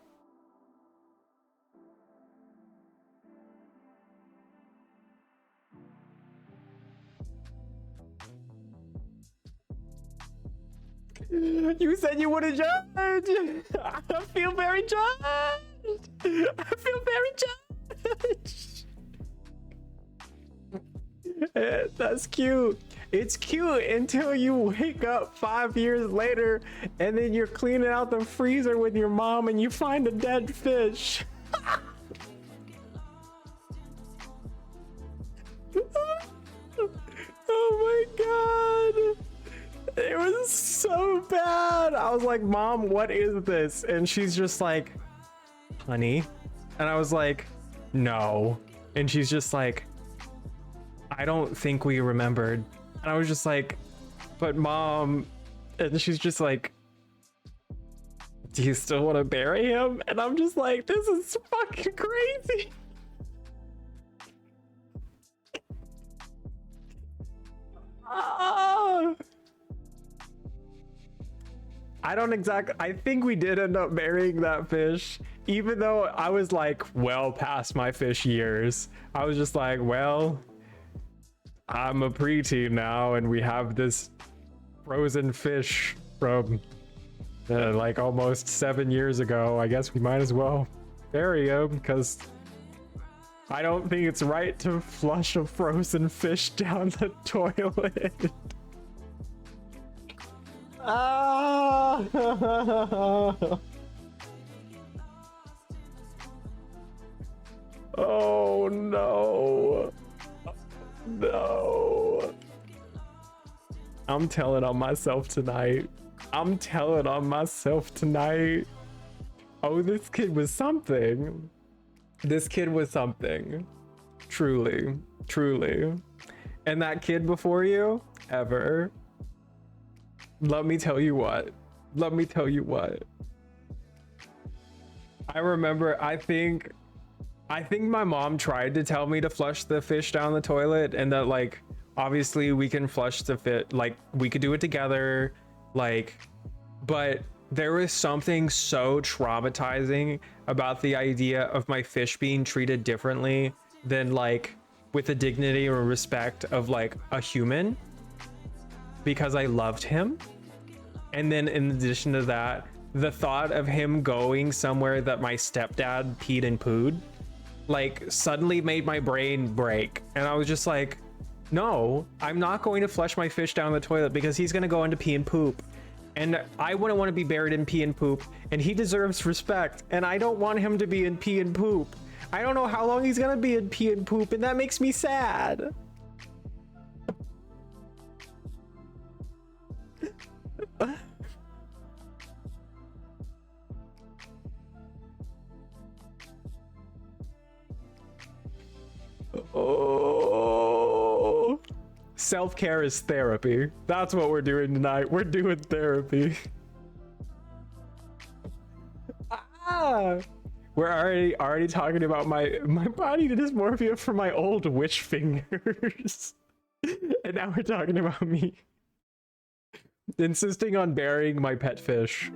You said you wouldn't judge. I feel very judged. That's cute. It's cute until you wake up 5 years later and then you're cleaning out the freezer with your mom and you find a dead fish. Oh my god. It was so bad. I was like, Mom, what is this? And she's just like, honey. And I was like, no. And she's just like, I don't think we remembered. And I was just like, but Mom. And she's just like, do you still want to bury him? And I'm just like, this is fucking crazy. I think we did end up burying that fish, even though I was like well past my fish years. I was just like, well, I'm a preteen now and we have this frozen fish from like almost 7 years ago. I guess we might as well bury him because I don't think it's right to flush a frozen fish down the toilet. Ah! Oh no. No. I'm telling on myself tonight. I'm telling on myself tonight. Oh, this kid was something. This kid was something. Truly. Truly. And that kid before you, ever. Let me tell you what. Let me tell you what. I remember, I think my mom tried to tell me to flush the fish down the toilet, and that like obviously we can flush the fit, like we could do it together, like, but there was something so traumatizing about the idea of my fish being treated differently than like with the dignity or respect of like a human, because I loved him. And then in addition to that, the thought of him going somewhere that my stepdad peed and pooed like suddenly made my brain break, and I was just like, no, I'm not going to flush my fish down the toilet because he's gonna go into pee and poop, and I wouldn't want to be buried in pee and poop, and he deserves respect, and I don't want him to be in pee and poop. I don't know how long he's gonna be in pee and poop, and that makes me sad. Oh, self-care is therapy. That's what we're doing tonight. We're doing therapy. Ah, we're already talking about my body dysmorphia for my old witch fingers. And now we're talking about me insisting on burying my pet fish.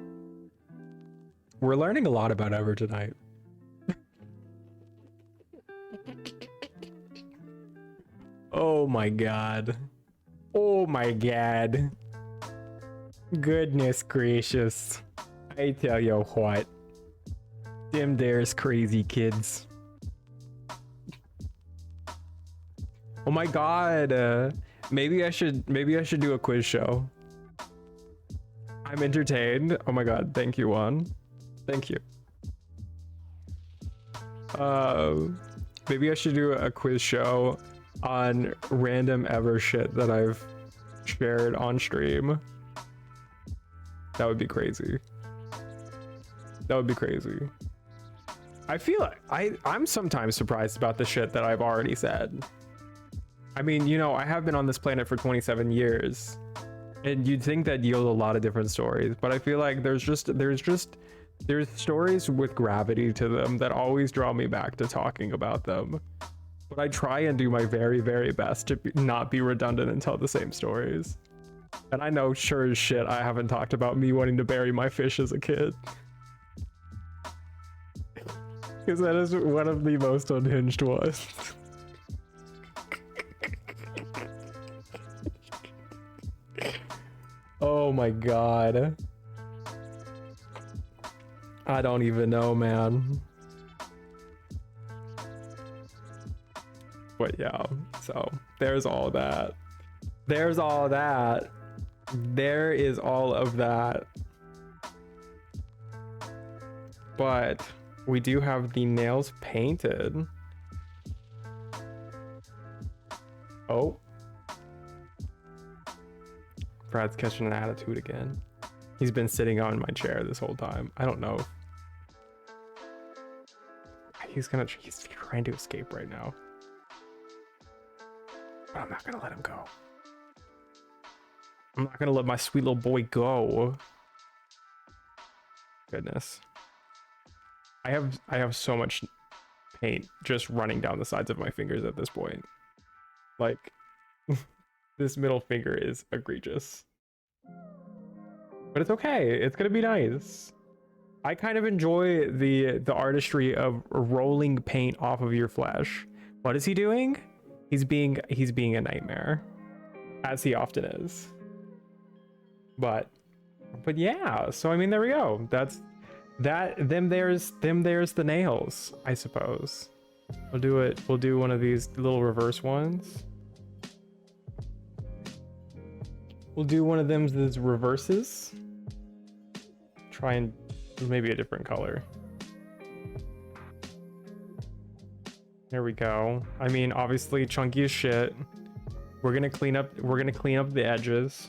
We're learning a lot about Ever tonight. Oh my god. Oh my god. Goodness gracious. I tell you what. Them there's crazy kids. Oh my god. Maybe I should do a quiz show. I'm entertained. Oh my god, thank you, Juan. Thank you. Maybe I should do a quiz show on random Ever shit that I've shared on stream. That would be crazy. That would be crazy. I feel like I'm sometimes surprised about the shit that I've already said. I mean, you know, I have been on this planet for 27 years, and you'd think that yield a lot of different stories, but I feel like there's stories with gravity to them that always draw me back to talking about them. But I try and do my very, very best to not be redundant and tell the same stories. And I know sure as shit I haven't talked about me wanting to bury my fish as a kid. Because that is one of the most unhinged ones. Oh my god. I don't even know, man. But yeah, so there's all that. There's all that. There is all of that. But we do have the nails painted. Oh. Brad's catching an attitude again. He's been sitting on my chair this whole time. I don't know. He's trying to escape right now. But I'm not gonna let him go. I'm not gonna let my sweet little boy go. Goodness. I have so much paint just running down the sides of my fingers at this point. Like, this middle finger is egregious. But it's okay. It's gonna be nice. I kind of enjoy the artistry of rolling paint off of your flesh. What is he doing? He's being a nightmare, as he often is. But yeah, so I mean, there we go. That's that. There's the nails, I suppose. We'll do it. We'll do one of these little reverse ones. We'll do one of them that's reverses. try and maybe a different color. There we go. I mean, obviously chunky as shit. We're gonna clean up the edges.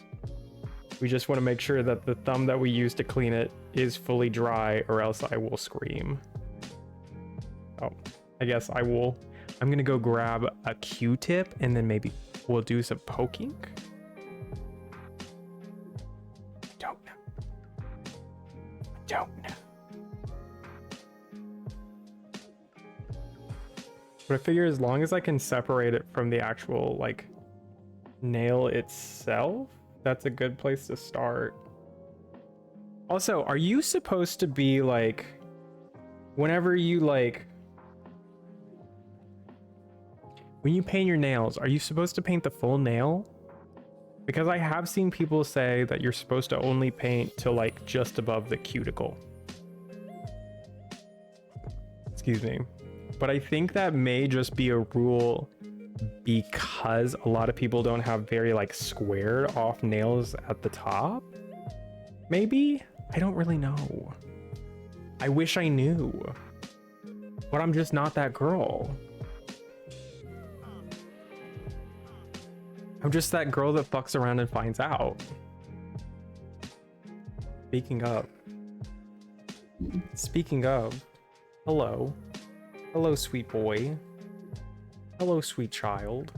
We just want to make sure that the thumb that we use to clean it is fully dry, or else I will scream. Oh, I guess I'm gonna go grab a Q-tip and then maybe we'll do some poking. Don't know. But I figure as long as I can separate it from the actual like nail itself, that's a good place to start. Also, are you supposed to be like, whenever you like, when you paint your nails, are you supposed to paint the full nail? Because I have seen people say that you're supposed to only paint to like just above the cuticle. Excuse me. But I think that may just be a rule because a lot of people don't have very like squared off nails at the top. Maybe? I don't really know. I wish I knew. But I'm just not that girl. I'm just that girl that fucks around and finds out. Speaking of, hello. Hello, sweet boy. Hello, sweet child.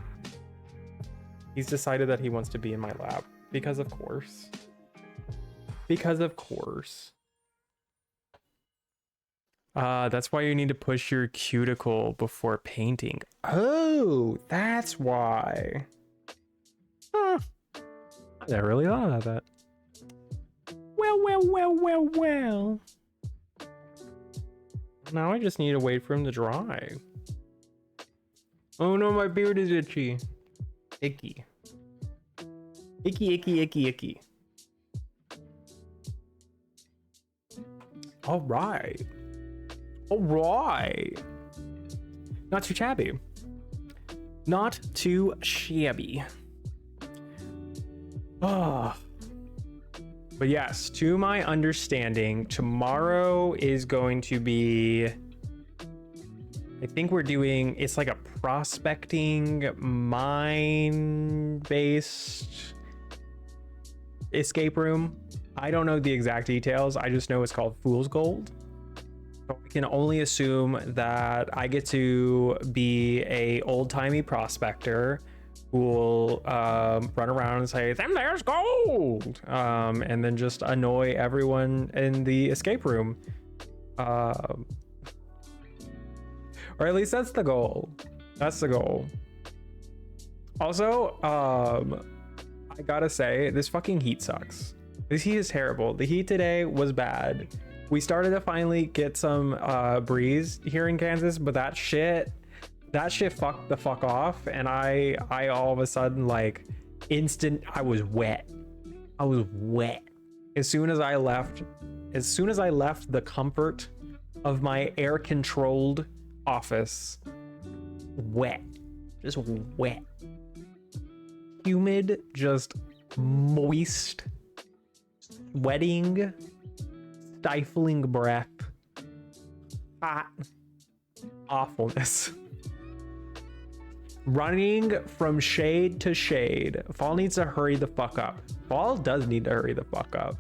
He's decided that he wants to be in my lap. Because of course. Because of course. That's why you need to push your cuticle before painting. Oh, that's why. Huh. I never really thought about that. Well. Now I just need to wait for him to dry. Oh no, my beard is itchy. Icky. Icky. All right. Not too shabby. Not too shabby. Ah. But yes, to my understanding, tomorrow is going to be, I think we're doing, it's like a prospecting mine-based escape room. I don't know the exact details. I just know it's called Fool's Gold. But we can only assume that I get to be a old-timey prospector who will run around and say, there's gold! And then just annoy everyone in the escape room. Or at least that's the goal. That's the goal. Also, I gotta say, this fucking heat sucks. This heat is terrible. The heat today was bad. We started to finally get some breeze here in Kansas, but that shit fucked the fuck off, and I all of a sudden, like, I was wet. As soon as I left the comfort of my air controlled office, just wet, humid, just moist, sweating, stifling breath, hot awfulness. Running from shade to shade. Fall needs to hurry the fuck up. Fall does need to hurry the fuck up.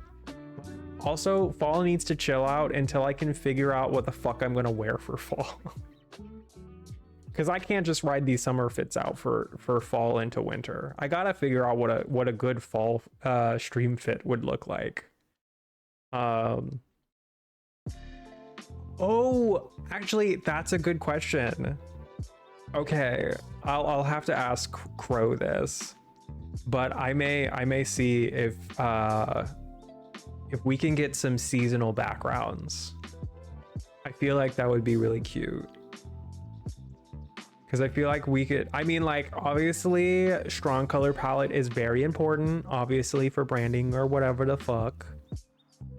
Also, fall needs to chill out until I can figure out what the fuck I'm gonna wear for fall. Because I can't just ride these summer fits out for fall into winter. I gotta figure out what a good fall stream fit would look like. Oh, actually, that's a good question. Okay, I'll have to ask Crow this, but I may see if we can get some seasonal backgrounds. I feel like that would be really cute. Because I feel like we could, I mean, like, obviously strong color palette is very important, obviously, for branding or whatever the fuck.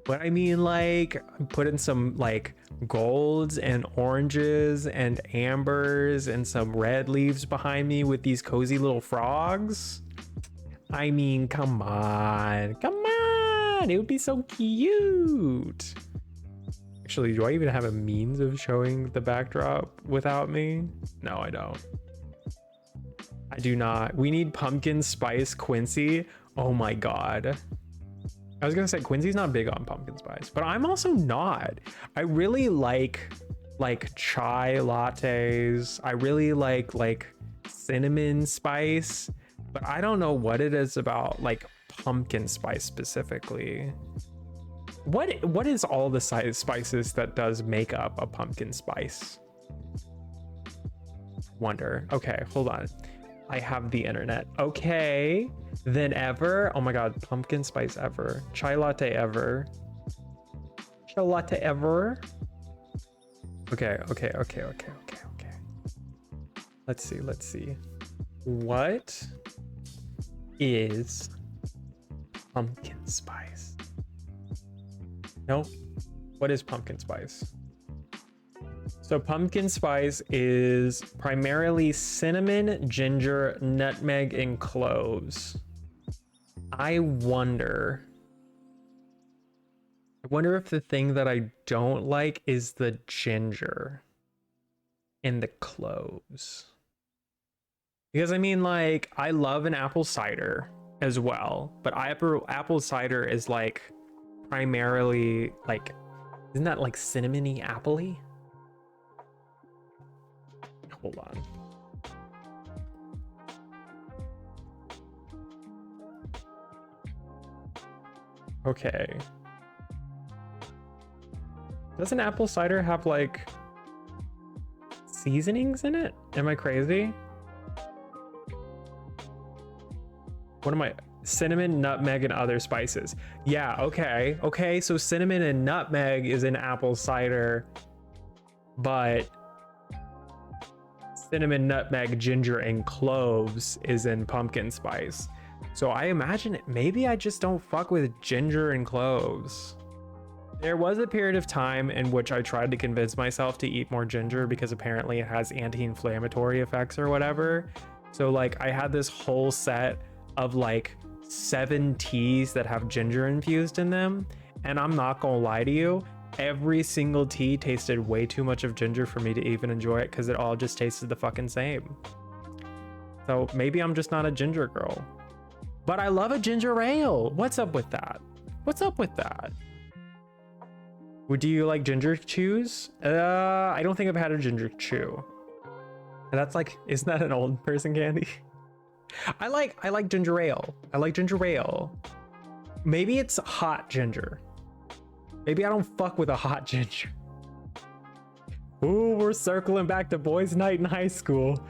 But I mean, like, put in some like golds and oranges and ambers and some red leaves behind me with these cozy little frogs. I mean, come on. on, it would be so cute. Actually, do I even have a means of showing the backdrop without me? No, I don't. I do not. We need pumpkin spice Quincy. Oh my god. I was gonna say Quincy's not big on pumpkin spice, but I'm also not. I really like chai lattes. I really like cinnamon spice, but I don't know what it is about like pumpkin spice specifically. What is all the spices that does make up a pumpkin spice? Wonder. Okay, hold on. I have the internet. Okay, then ever. Oh my god, pumpkin spice ever. Chai latte ever. Chai latte ever. Okay. Let's see. What is pumpkin spice? Nope. What is pumpkin spice? So pumpkin spice is primarily cinnamon, ginger, nutmeg, and cloves. I wonder if the thing that I don't like is the ginger and the cloves. Because I mean, like, I love an apple cider as well, but apple cider is like primarily like, isn't that like cinnamony appley? Hold on. Okay. Doesn't apple cider have like seasonings in it? Am I crazy? What am I? Cinnamon, nutmeg, and other spices. Yeah, okay. Okay, so cinnamon and nutmeg is in apple cider, but cinnamon, nutmeg, ginger, and cloves is in pumpkin spice. So I imagine maybe I just don't fuck with ginger and cloves. There was a period of time in which I tried to convince myself to eat more ginger because apparently it has anti-inflammatory effects or whatever. So like I had this whole set of like 7 teas that have ginger infused in them, and I'm not gonna lie to you, every single tea tasted way too much of ginger for me to even enjoy it because it all just tasted the fucking same. So maybe I'm just not a ginger girl, but I love a ginger ale. What's up with that? What's up with that? Do you like ginger chews? I don't think I've had a ginger chew. That's like, isn't that an old person candy? I like ginger ale. I like ginger ale. Maybe it's hot ginger. Maybe I don't fuck with a hot ginger. Ooh, we're circling back to boys' night in high school.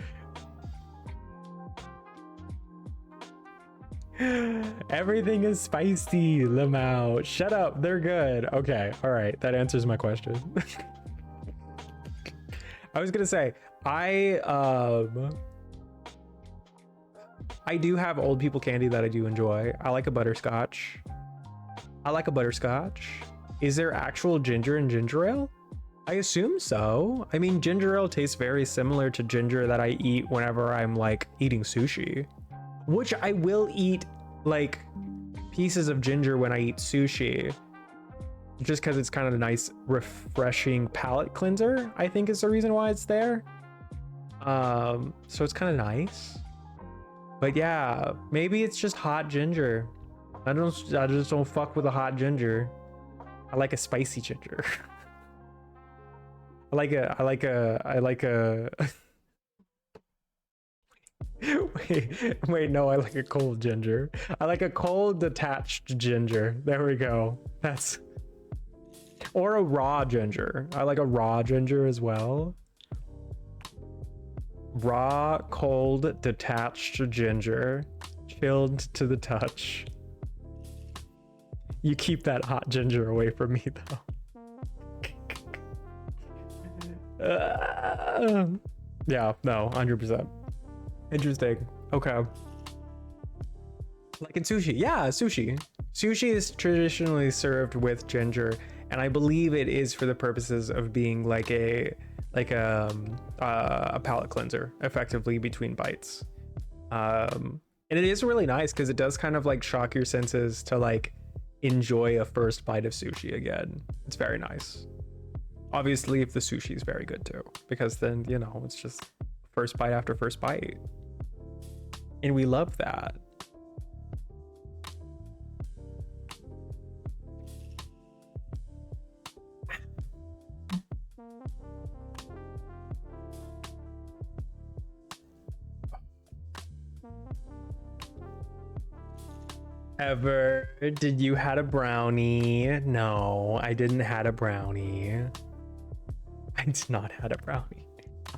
Everything is spicy, Lamau. Shut up, they're good. Okay, all right, that answers my question. I was gonna say, I do have old people candy that I do enjoy. I like a butterscotch. Is there actual ginger in ginger ale? I assume so. I mean, ginger ale tastes very similar to ginger that I eat whenever I'm like eating sushi, which I will eat like pieces of ginger when I eat sushi, just because it's kind of a nice, refreshing palate cleanser, I think is the reason why it's there. So it's kind of nice. But yeah, maybe it's just hot ginger. I just don't fuck with a hot ginger. I like a spicy ginger. I like a wait, no, I like a cold ginger. I like a cold detached ginger. There we go. Or a raw ginger. I like a raw ginger as well. Raw, cold, detached ginger, chilled to the touch. You keep that hot ginger away from me, though. Yeah, no, 100%. Interesting. Okay. Like in sushi. Yeah, sushi. Sushi is traditionally served with ginger, and I believe it is for the purposes of being like a palate cleanser, effectively, between bites. And it is really nice because it does kind of like shock your senses to like enjoy a first bite of sushi again. It's very nice. Obviously, if the sushi is very good too, because then, you know, it's just first bite after first bite. And we love that. Ever did you had a brownie? No, I didn't had a brownie. I did not had a brownie.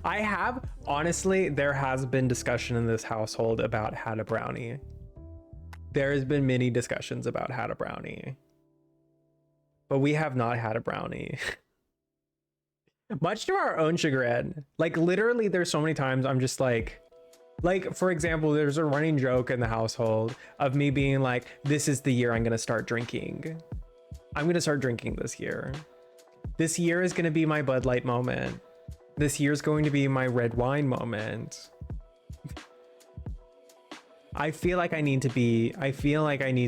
I have, honestly, there has been discussion in this household about had a brownie. There has been many discussions about had a brownie, but we have not had a brownie. Much to our own chagrin. Like literally there's so many times I'm just like for example, there's a running joke in the household of me being like, this is the year I'm gonna start drinking. I'm gonna start drinking this year. This year is gonna be my Bud Light moment. This year's going to be my red wine moment. I feel like I need to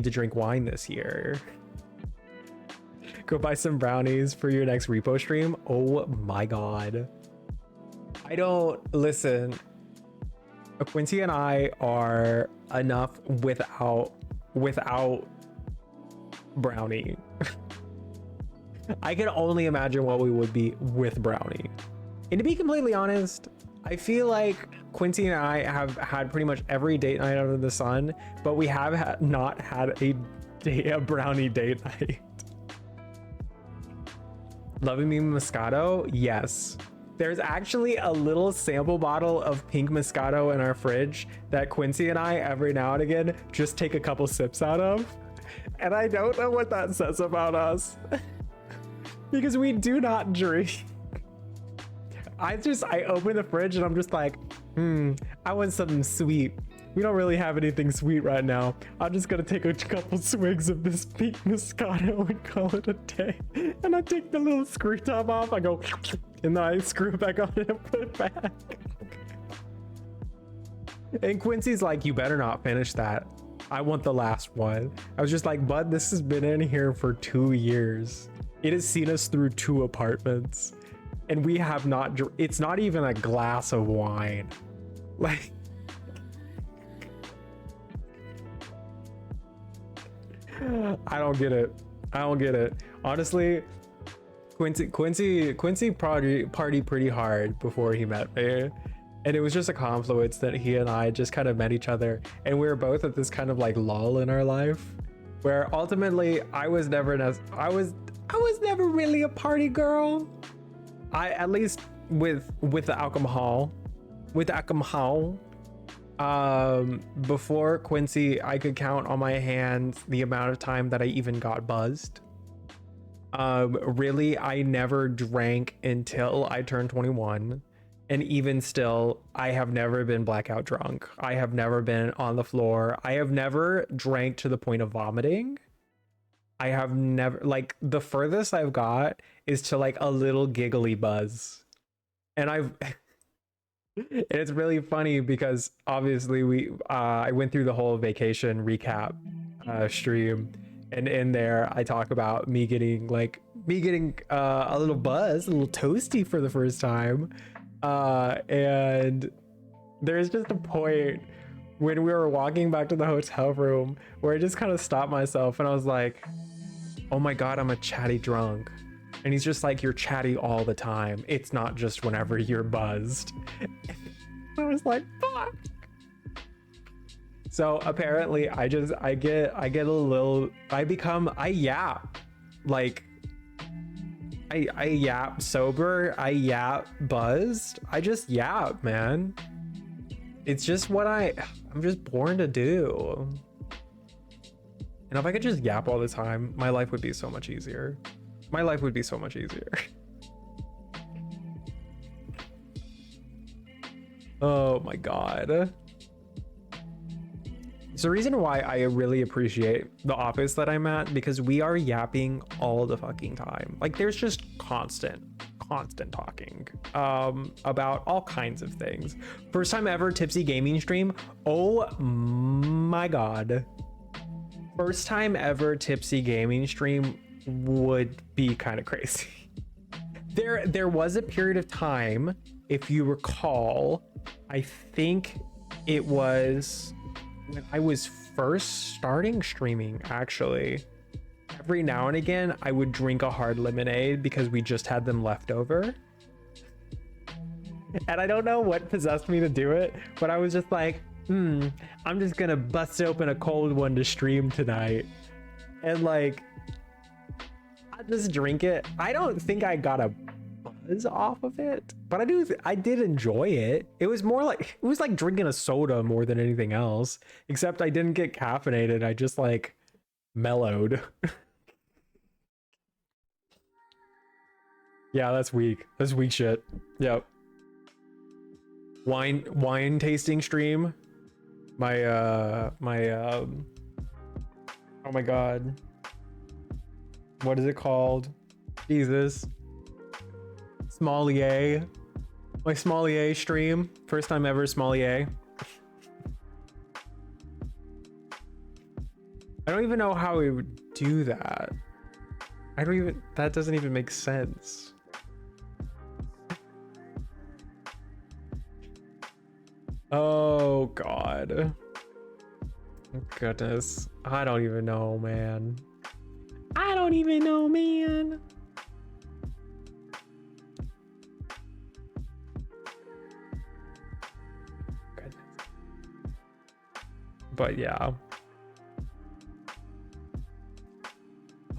drink wine this year. Go buy some brownies for your next repo stream. Oh my God. I don't listen. Quincy and I are enough without brownie. I can only imagine what we would be with brownie. And to be completely honest, I feel like Quincy and I have had pretty much every date night under the sun, but we have not had a brownie date night. Loving Me Moscato? Yes. There's actually a little sample bottle of pink Moscato in our fridge that Quincy and I every now and again just take a couple sips out of. And I don't know what that says about us because we do not drink. I open the fridge and I'm just like, I want something sweet. We don't really have anything sweet right now. I'm just gonna take a couple swigs of this pink Moscato and call it a day. And I take the little screw top off, I go, and then I screw it back on and put it back. And Quincy's like, you better not finish that. I want the last one. I was just like, bud, this has been in here for 2 years. It has seen us through 2 apartments. And we have not, it's not even a glass of wine. Like, I don't get it. I don't get it. Honestly, Quincy partied pretty hard before he met me. And it was just a confluence that he and I just kind of met each other. And we were both at this kind of like lull in our life where ultimately I was never really a party girl. At least with the alcohol. Before Quincy, I could count on my hands the amount of time that I even got buzzed. Really, I never drank until I turned 21. And even still, I have never been blackout drunk. I have never been on the floor. I have never drank to the point of vomiting. I have never, like, the furthest I've got is to like a little giggly buzz. And and it's really funny because obviously I went through the whole vacation recap stream, and in there I talk about me getting a little buzz, a little toasty for the first time, and there's just a point when we were walking back to the hotel room where I just kind of stopped myself and I was like, oh my God, I'm a chatty drunk. And he's just like, you're chatty all the time. It's not just whenever you're buzzed. I was like, fuck. So apparently I yap. Like, I yap sober, I yap buzzed. I just yap, man. It's just what I'm just born to do. And if I could just yap all the time, my life would be so much easier. My life would be so much easier. Oh my God. It's the reason why I really appreciate the office that I'm at, because we are yapping all the fucking time. Like there's just constant talking about all kinds of things. First time ever tipsy gaming stream. Oh my God. First time ever tipsy gaming stream would be kind of crazy. There was a period of time, if you recall, I think it was when I was first starting streaming, actually. Every now and again, I would drink a hard lemonade because we just had them left over. And I don't know what possessed me to do it, but I was just like, I'm just gonna bust open a cold one to stream tonight. And like, I just drink it. I don't think I got a buzz off of it, but I did enjoy it. It was like drinking a soda more than anything else, except I didn't get caffeinated. I just like mellowed. Yeah, that's weak. That's weak shit. Yep. Wine tasting stream. Oh my god. What is it called? Jesus. Sommelier. My sommelier stream. First time ever sommelier. I don't even know how we would do that. That doesn't even make sense. Oh god. Goodness. I don't even know, man. I don't even know, man. Goodness. But yeah.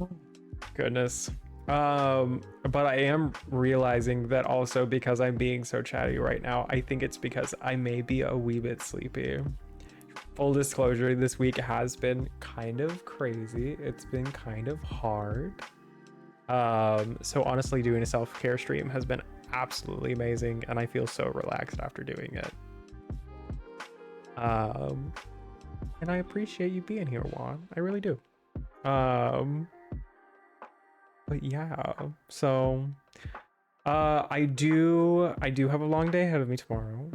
Oh, goodness. But I am realizing that also because I'm being so chatty right now, I think it's because I may be a wee bit sleepy. Full disclosure, this week has been kind of crazy. It's been kind of hard. So honestly, doing a self-care stream has been absolutely amazing, and I feel so relaxed after doing it. And I appreciate you being here, Juan. I really do. But yeah, so I do have a long day ahead of me tomorrow.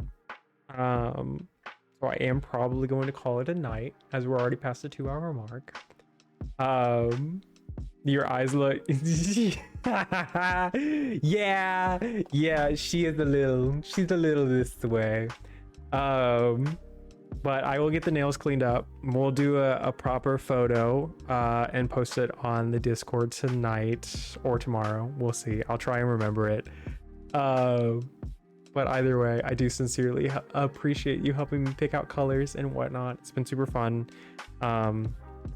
So I am probably going to call it a night as we're already past the 2-hour mark. Your eyes look yeah, she's a little this way. But I will get the nails cleaned up. We'll do a proper photo and post it on the Discord tonight or tomorrow. We'll see. I'll try and remember it. But either way, I do sincerely appreciate you helping me pick out colors and whatnot. It's been super fun. I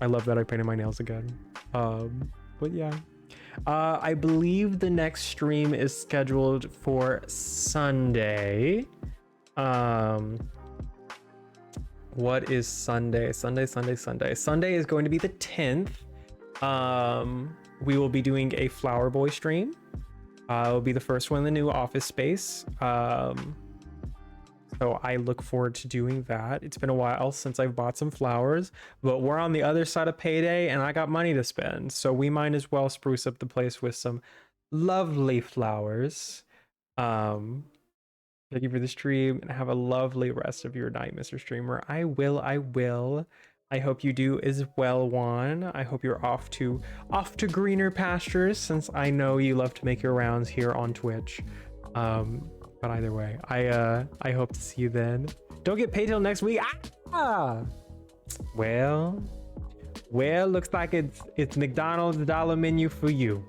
love that I painted my nails again. But yeah. I believe the next stream is scheduled for Sunday. What is Sunday? Sunday is going to be the 10th. We will be doing a Flower Boy stream. It'll be the first one in the new office space. So I look forward to doing that. It's been a while since I've bought some flowers, but we're on the other side of payday and I got money to spend. So we might as well spruce up the place with some lovely flowers. Thank you for the stream and have a lovely rest of your night, Mr. Streamer. I will. I hope you do as well, Juan. I hope you're off to greener pastures, since I know you love to make your rounds here on Twitch. But either way, I hope to see you then. Don't get paid till next week. Ah! Well, looks like it's McDonald's dollar menu for you.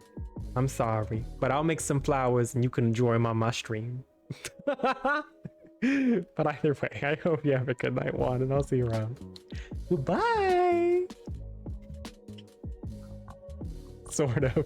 I'm sorry, but I'll make some flowers and you can enjoy my stream. But either way, I hope you have a good night, Juan, and I'll see you around. Goodbye. Sort of.